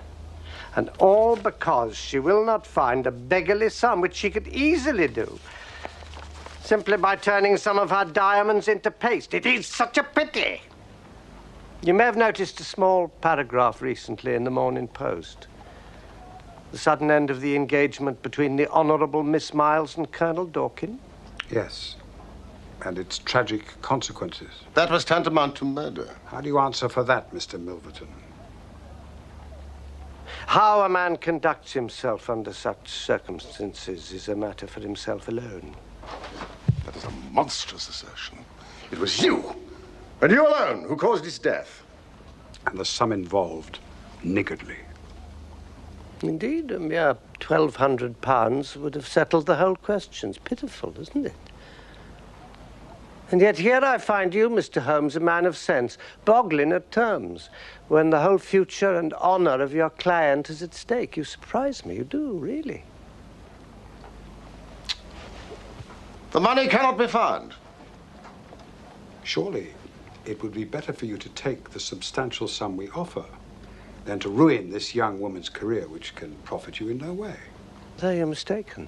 And all because she will not find a beggarly sum, which she could easily do, simply by turning some of her diamonds into paste. It is such a pity. You may have noticed a small paragraph recently in the Morning Post. The sudden end of the engagement between the Honourable Miss Miles and Colonel Dorkin? Yes. And its tragic consequences. That was tantamount to murder. How do you answer for that, Mr. Milverton? How a man conducts himself under such circumstances is a matter for himself alone. That is a monstrous assertion. It was you, and you alone, who caused his death. And the sum involved, niggardly. Indeed, a mere £1,200 would have settled the whole question. It's pitiful, isn't it? And yet here I find you, Mr. Holmes, a man of sense, boggling at terms, when the whole future and honour of your client is at stake. You surprise me, you do, really. The money cannot be found. Surely it would be better for you to take the substantial sum we offer than to ruin this young woman's career, which can profit you in no way. There you're mistaken.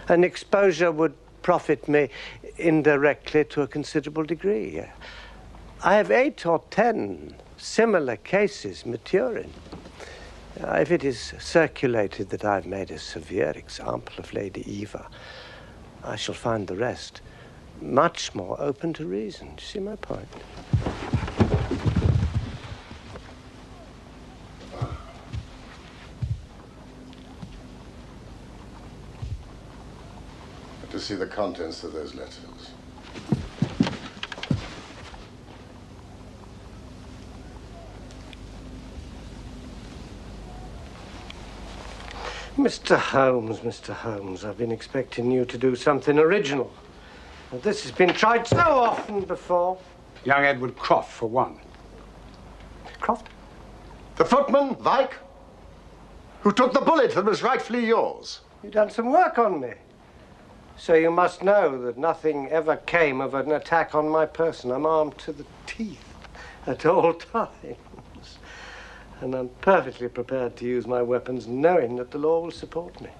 An exposure would profit me indirectly to a considerable degree. I have 8 or 10 similar cases maturing. If it is circulated that I've made a severe example of Lady Eva, I shall find the rest much more open to reason. Do you see my point? To see the contents of those letters. Mr. Holmes, I've been expecting you to do something original. And this has been tried so often before. Young Edward Croft, for one. Croft? The footman, Vike, who took the bullet that was rightfully yours. You've done some work on me. So you must know that nothing ever came of an attack on my person. I'm armed to the teeth at all times. And I'm perfectly prepared to use my weapons knowing that the law will support me.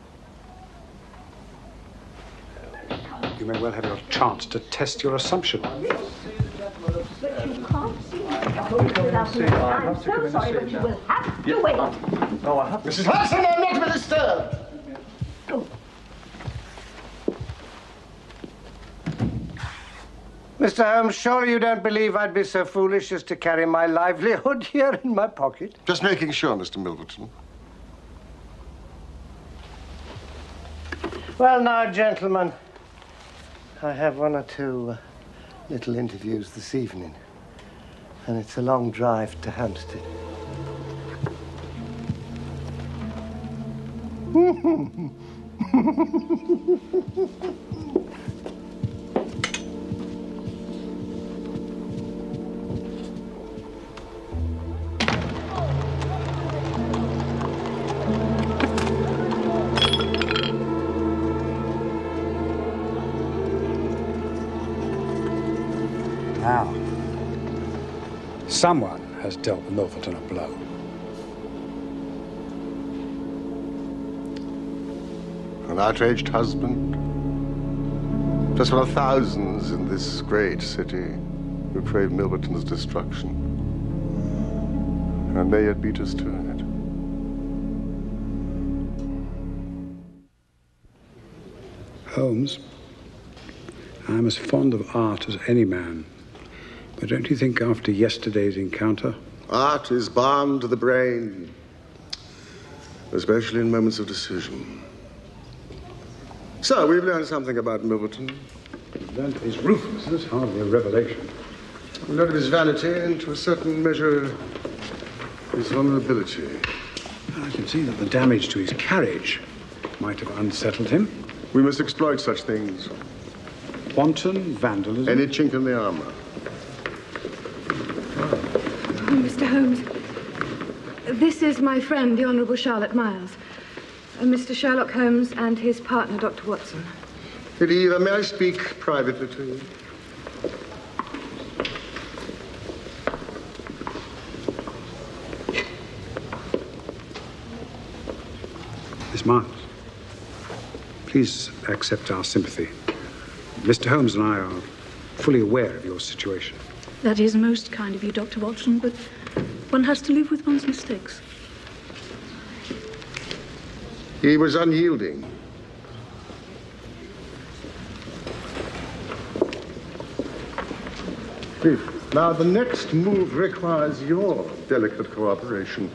You may well have your chance to test your assumption. You can't see I'm so sorry, but you will have to wait. No, I have. Mrs. Hudson, I'm not to be disturbed. Go. Mr. Holmes, surely you don't believe I'd be so foolish as to carry my livelihood here in my pocket? Just making sure, Mr. Milverton. Well, now, gentlemen, I have one or two little interviews this evening, and it's a long drive to Hampstead. Now, someone has dealt Milverton a blow. An outraged husband. Just one of thousands in this great city who crave Milverton's destruction. And may it beat us to it. Holmes, I'm as fond of art as any man. But don't you think after yesterday's encounter? Art is balm to the brain, especially in moments of decision. So, we've learned something about Milverton. We've learned his ruthlessness, hardly a revelation. We learned of his vanity and, to a certain measure, his vulnerability. I can see that the damage to his carriage might have unsettled him. We must exploit such things. Wanton vandalism? Any chink in the armor. Oh, Mr. Holmes, this is my friend, the Honourable Charlotte Miles. Mr. Sherlock Holmes and his partner, Dr. Watson. Lady Eva, may I speak privately to you? Miss Miles, please accept our sympathy. Mr. Holmes and I are fully aware of your situation. That is most kind of you, Dr. Watson, but one has to live with one's mistakes. He was unyielding. Now, the next move requires your delicate cooperation.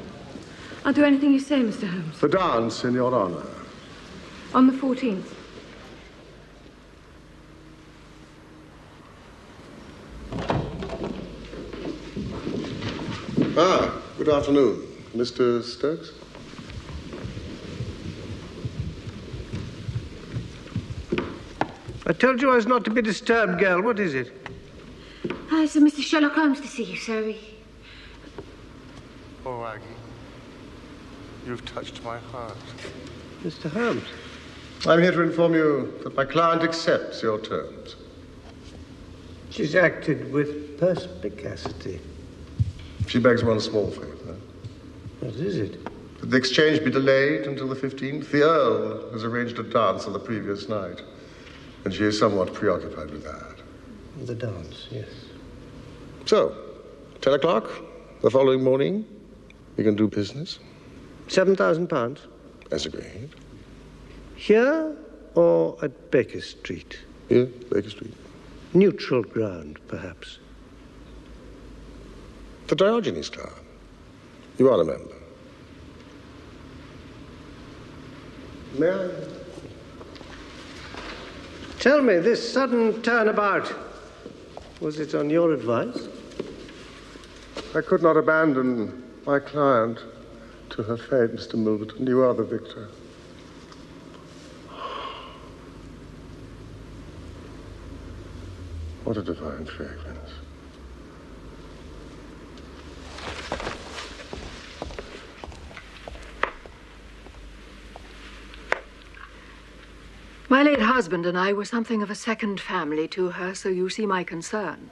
I'll do anything you say, Mr. Holmes. The dance in your honor. On the 14th. Ah, good afternoon. Mr. Stokes? I told you I was not to be disturbed, girl. What is it? It's Mr. Sherlock Holmes to see you, sir. Oh, Aggie, you've touched my heart. Mr. Holmes? I'm here to inform you that my client accepts your terms. She's acted with perspicacity. She begs one small favor. What is it? That the exchange be delayed until the 15th. The Earl has arranged a dance on the previous night, and she is somewhat preoccupied with that. The dance, yes. So, 10 o'clock the following morning, we can do business. £7,000? As agreed. Here or at Baker Street? Here, Baker Street. Neutral ground, perhaps. The Diogenes Club. You are a member. May I? Tell me, this sudden turnabout, was it on your advice? I could not abandon my client to her fate, Mr. Milverton. You are the victor. What a divine fragrance. My late husband and I were something of a second family to her, so you see my concern.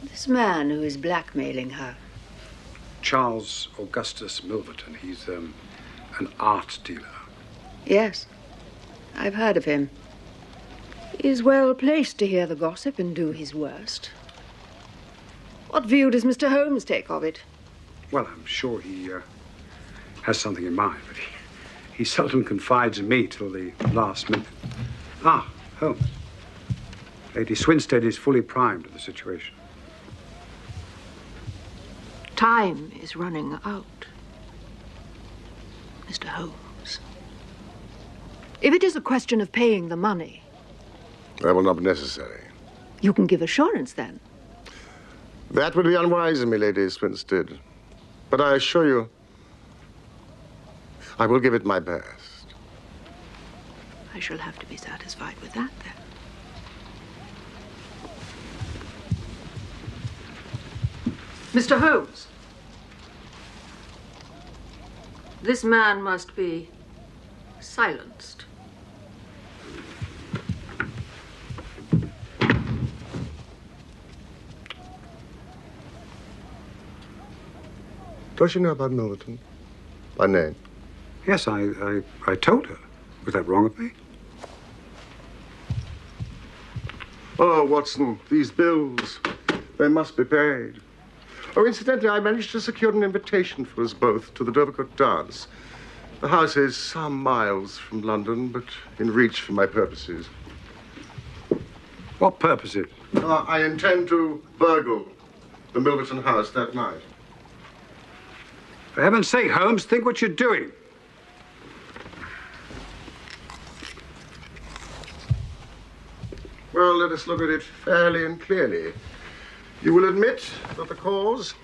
This man who is blackmailing her. Charles Augustus Milverton. He's an art dealer. Yes, I've heard of him. He's well placed to hear the gossip and do his worst. What view does Mr. Holmes take of it? Well, I'm sure he has something in mind, but he seldom confides in me till the last minute. Ah, Holmes. Lady Swinstead is fully primed to the situation. Time is running out, Mr. Holmes. If it is a question of paying the money... That will not be necessary. You can give assurance, then. That would be unwise of me, Lady Swinstead. But I assure you, I will give it my best. I shall have to be satisfied with that, then. Mr. Holmes. This man must be silenced. Does she know about Milverton? By name? Yes, I told her. Was that wrong of me? Oh, Watson, these bills, they must be paid. Oh, incidentally, I managed to secure an invitation for us both to the Dovercourt dance. The house is some miles from London, but in reach for my purposes. What purposes? I intend to burgle the Milverton house that night. For heaven's sake, Holmes, think what you're doing. Well, let us look at it fairly and clearly. You will admit that the cause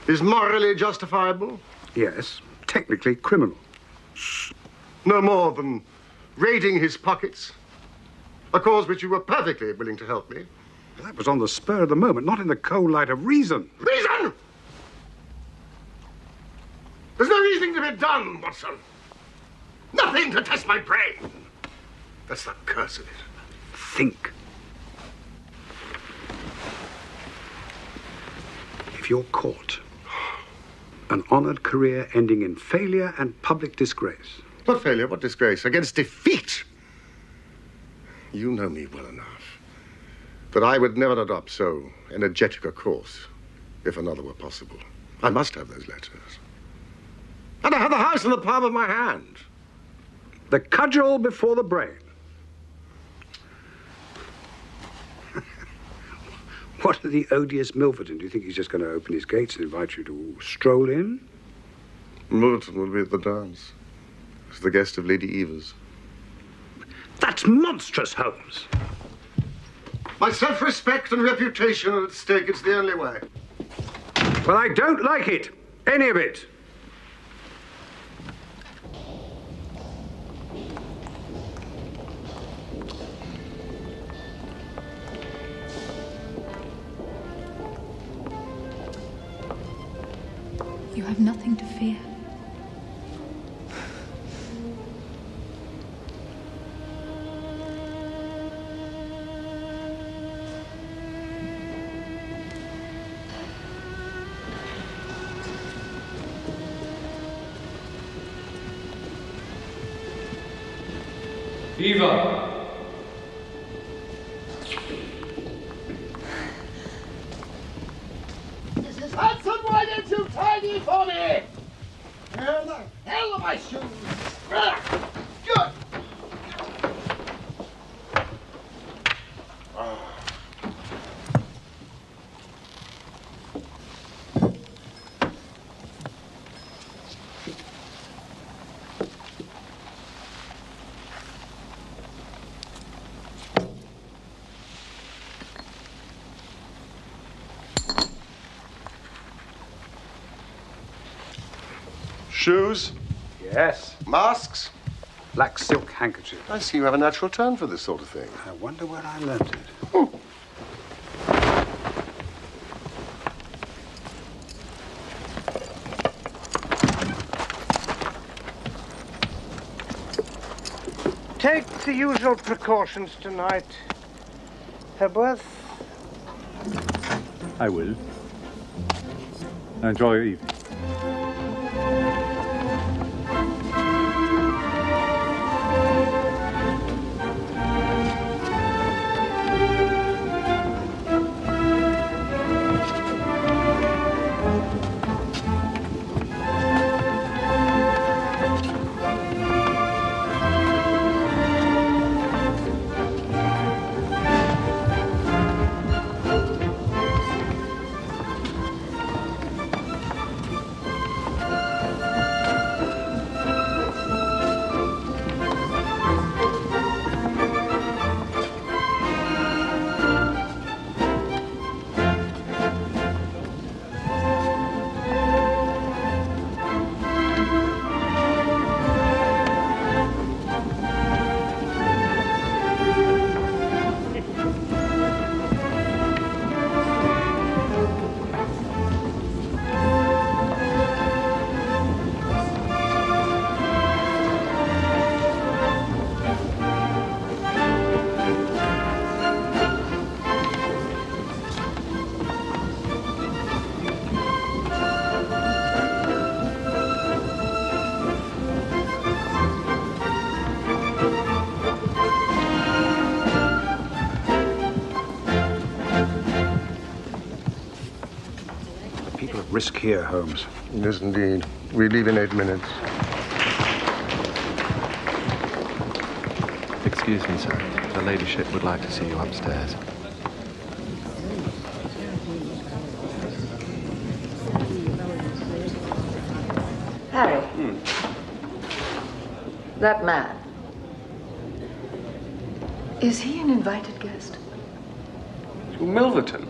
is morally justifiable? Yes, technically criminal. No more than raiding his pockets. A cause which you were perfectly willing to help me. That was on the spur of the moment, not in the cold light of reason. Reason? There's no reasoning to be done, Watson. Nothing to test my brain. That's the curse of it. Think. If you're caught, an honored career ending in failure and public disgrace. What failure? What disgrace? Against defeat. You know me well enough that I would never adopt so energetic a course if another were possible. I must have those letters. And I have the house in the palm of my hand. The cudgel before the brain. What of the odious Milverton? Do you think he's just going to open his gates and invite you to stroll in? Milverton will be at the dance as the guest of Lady Eva's. That's monstrous, Holmes. My self-respect and reputation are at stake. It's the only way. Well, I don't like it. Any of it. You have nothing to fear. Eva! Mrs. Hudson, why didn't you tidy for me? Where the hell are my shoes? Good. Shoes? Yes. Masks? Black silk handkerchief. I see you have a natural turn for this sort of thing. I wonder where I learnt it. Take the usual precautions tonight, Hepworth. I will. Enjoy your evening. People at risk here, Holmes. Yes, indeed. We leave in 8 minutes. Excuse me, sir. The ladyship would like to see you upstairs. Harry. That man. Is he an invited guest? Milverton?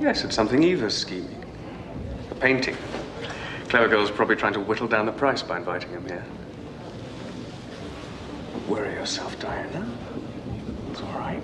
Yes, it's something Eva's scheming. A painting. Clever girl's probably trying to whittle down the price by inviting him here. Worry yourself, Diana. It's all right.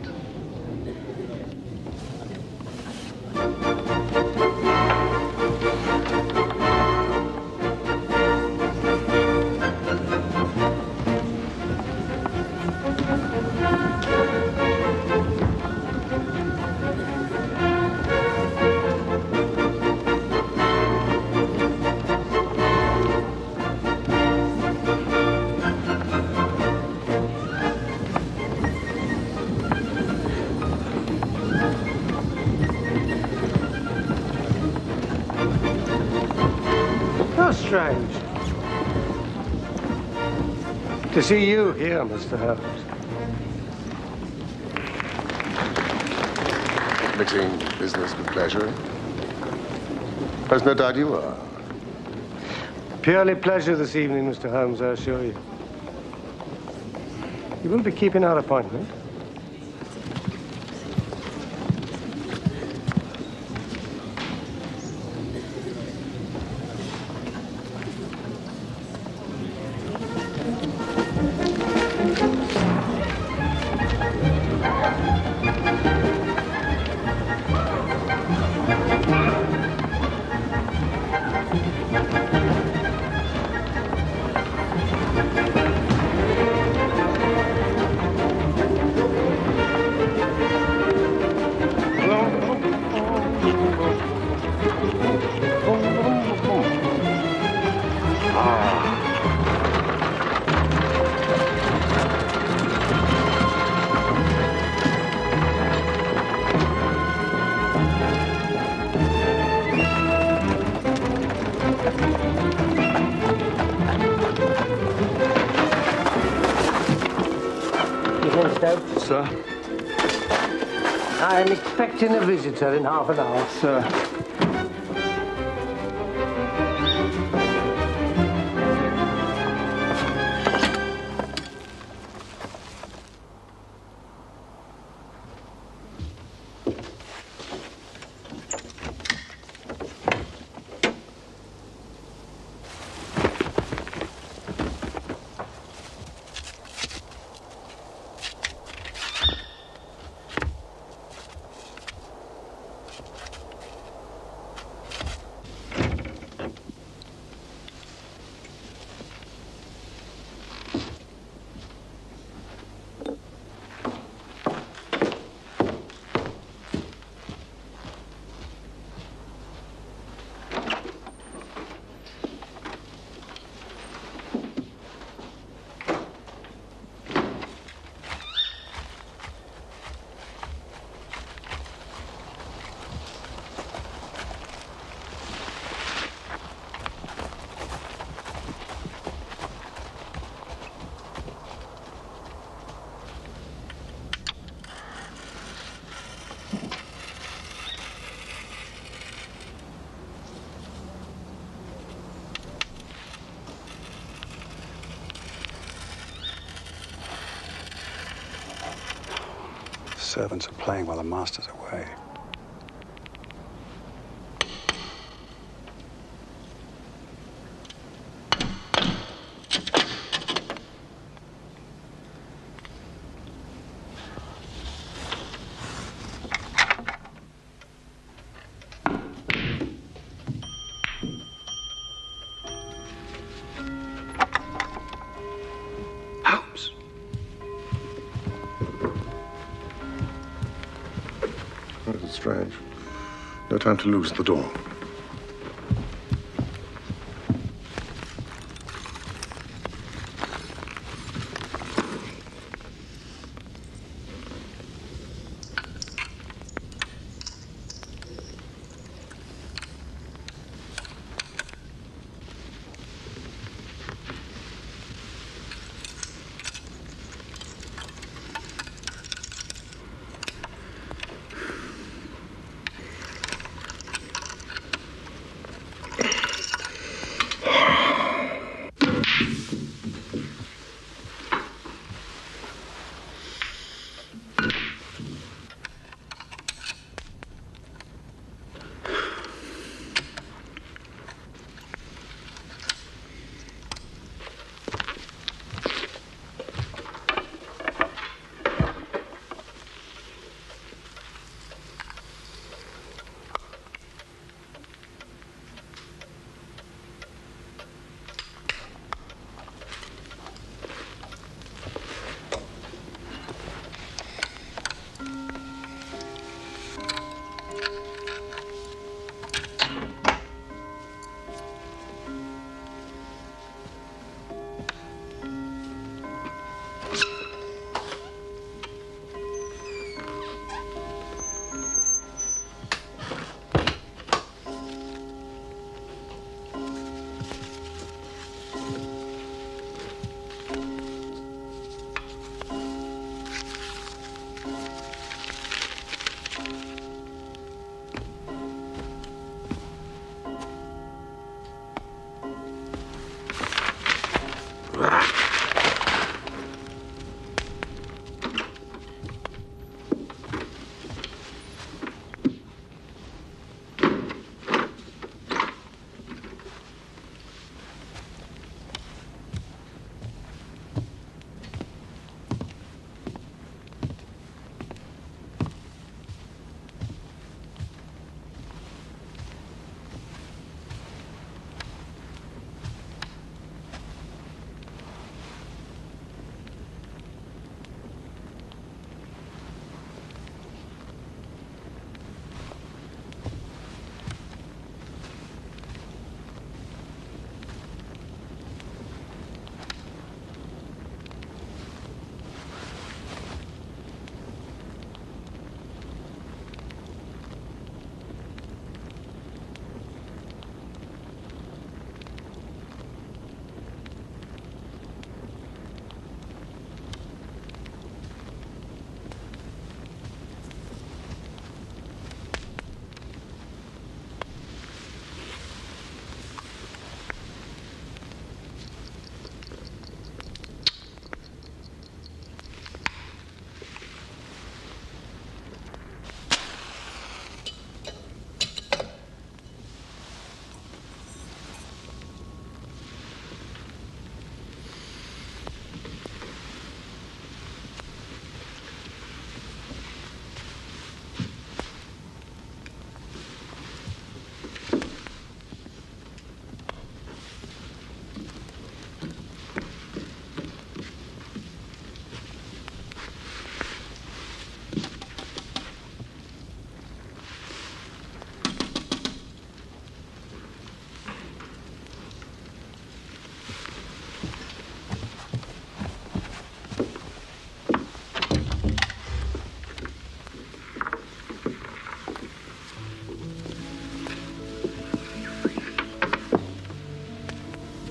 How strange. To see you here, Mr. Holmes. Mixing business with pleasure. There's no doubt you are. Purely pleasure this evening, Mr. Holmes, I assure you. You will be keeping our appointment? Sir? I am expecting a visitor in half an hour. Sir. Servants are playing while the master's away. Holmes. That is strange. No time to lose at the door.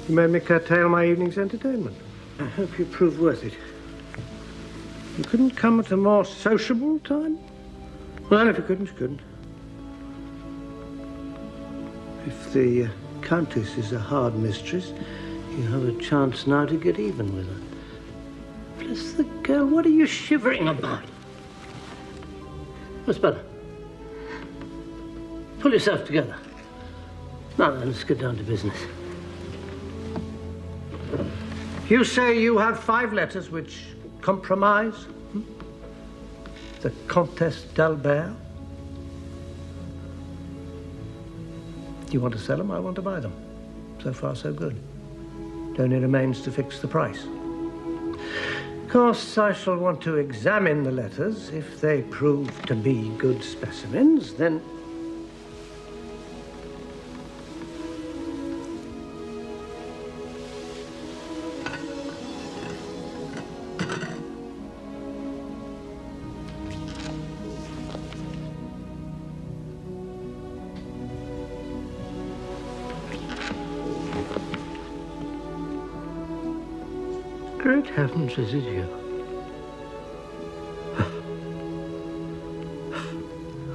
You made me curtail my evening's entertainment. I hope you proved worth it. You couldn't come at a more sociable time? Well, if you couldn't, you couldn't. If the Countess is a hard mistress, you have a chance now to get even with her. Bless the girl, what are you shivering about? What's better? Pull yourself together. Now then, let's get down to business. You say you have 5 letters which compromise the Comtesse d'Albert? You want to sell them? I want to buy them. So far, so good. It only remains to fix the price. Of course, I shall want to examine the letters. If they prove to be good specimens, then... Great heavens, is it you?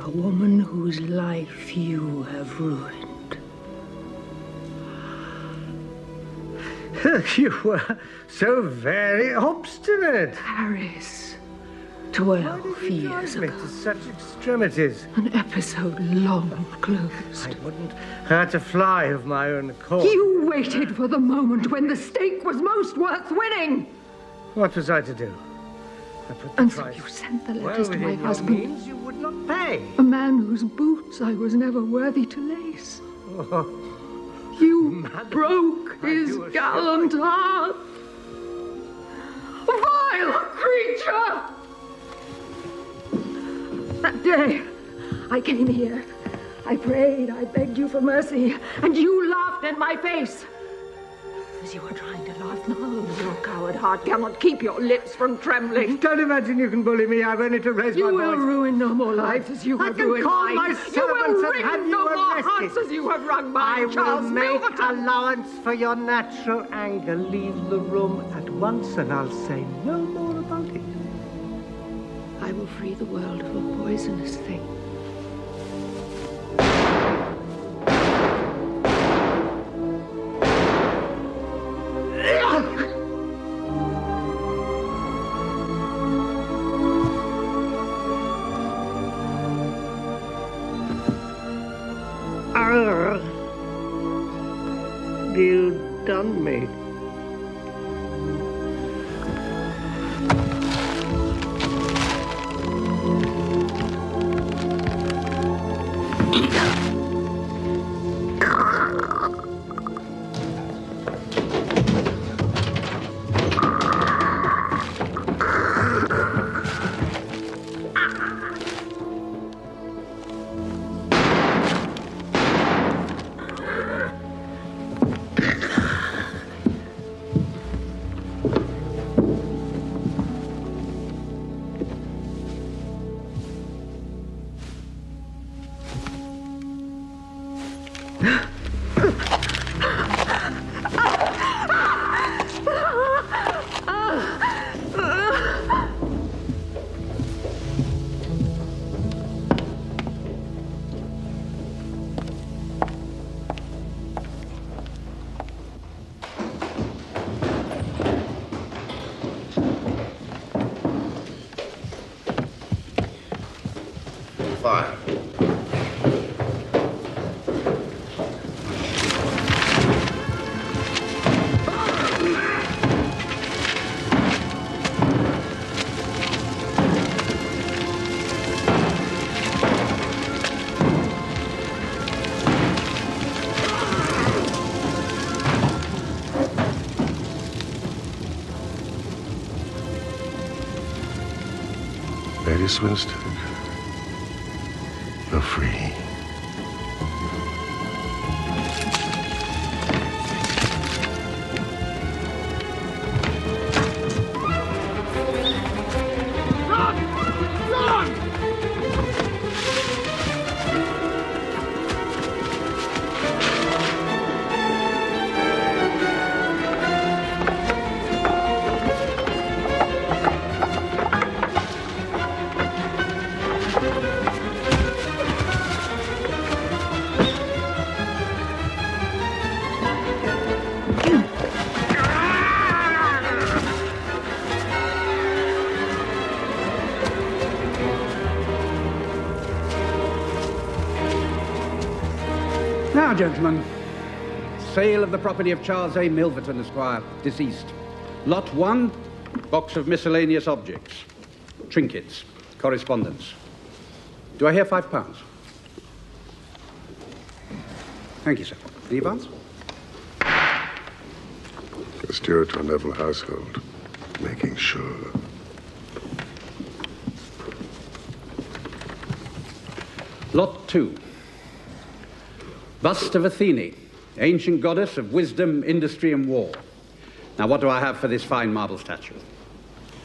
A woman whose life you have ruined. You were so very obstinate. Paris, 12 years ago. To such extremities. An episode long closed. I wouldn't hurt a fly of my own accord. You waited for the moment when the stake was most worth winning. What was I to do? I put the And so price you sent the letters to my within your husband. means, you would not pay. A man whose boots I was never worthy to lace. Oh, You broke his gallant heart. Vile creature! That day, I came here. I prayed, I begged you for mercy, and you laughed in my face. As you are trying to laugh now, your coward heart cannot keep your lips from trembling. Don't imagine you can bully me. I've only to raise You my will voice. ruin no more lives as you have ruined call mine. my You servants will and wring have you no more arrested. hearts as you have wrung mine, I Charles will make Milverton. allowance for your natural anger. Leave the room at once and I'll say no more about it. I will free the world of a poisonous thing. You done me. Fire. Lady Swinstead, you're free. Now, gentlemen, sale of the property of Charles A. Milverton, Esquire, deceased. Lot 1, box of miscellaneous objects, trinkets, correspondence. Do I hear £5? Thank you, sir. Any advance? A steward to a noble household, making sure. Lot 2. Bust of Athene, ancient goddess of wisdom, industry, and war. Now, what do I have for this fine marble statue?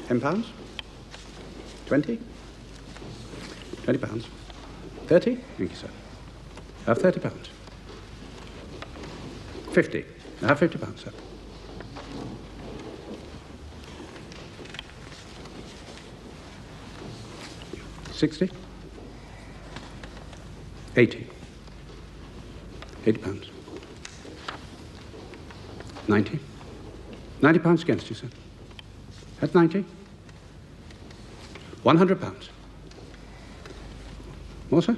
£10? 20? £20? 30? Thank you, sir. I have £30. 50. I have £50, sir. £60? 80. £80. 90? £90 against you, sir. That's 90. £100. More, sir?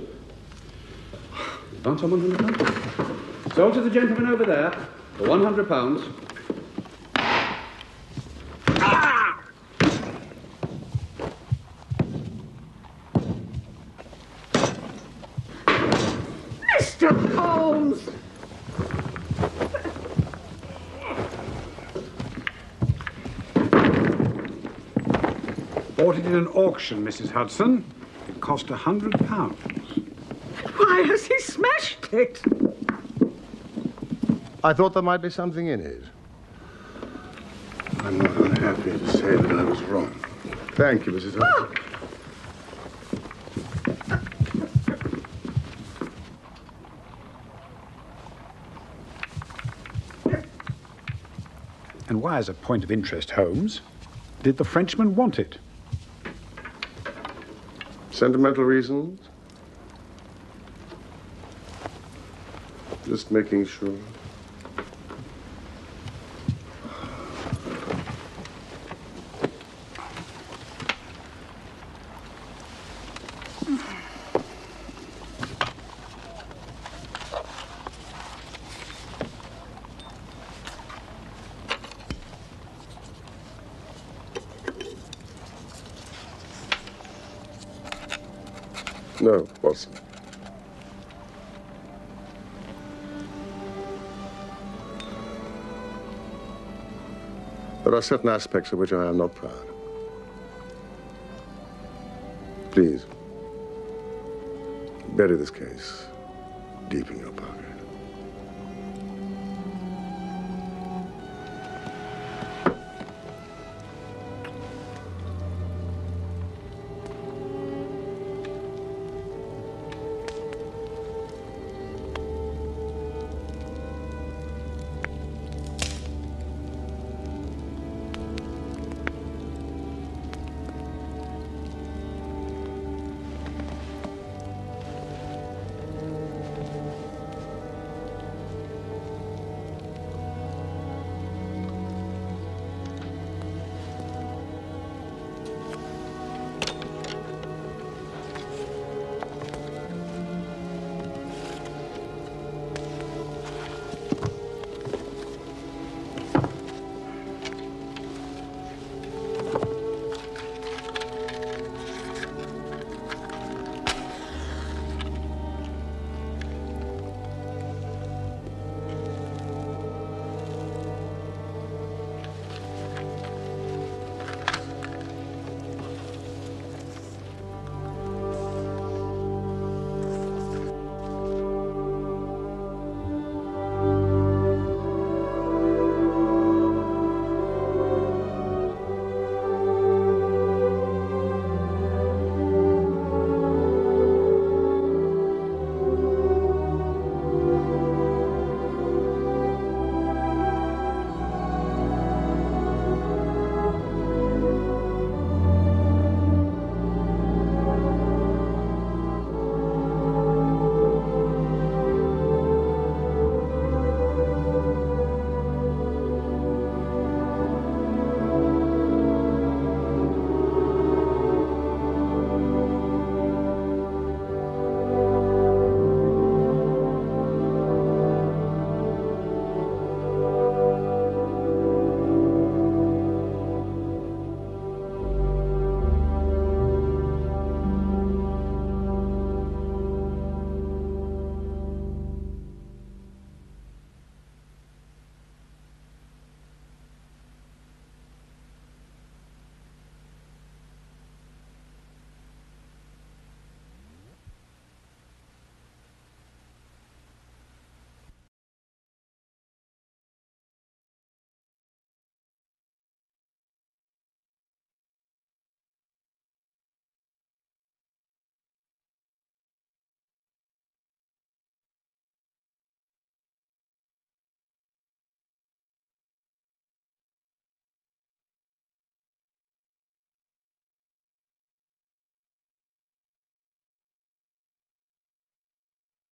Advance on £100. Sold to the gentleman over there for £100. Mr. Holmes! Bought it in an auction, Mrs. Hudson. It cost £100. Why has he smashed it? I thought there might be something in it. I'm not unhappy to say that I was wrong. Thank you, Mrs. Hudson. And why, as a point of interest, Holmes, did the Frenchman want it? Sentimental reasons? Just making sure. No, Watson. There are certain aspects of which I am not proud. Please, bury this case deep in your pocket.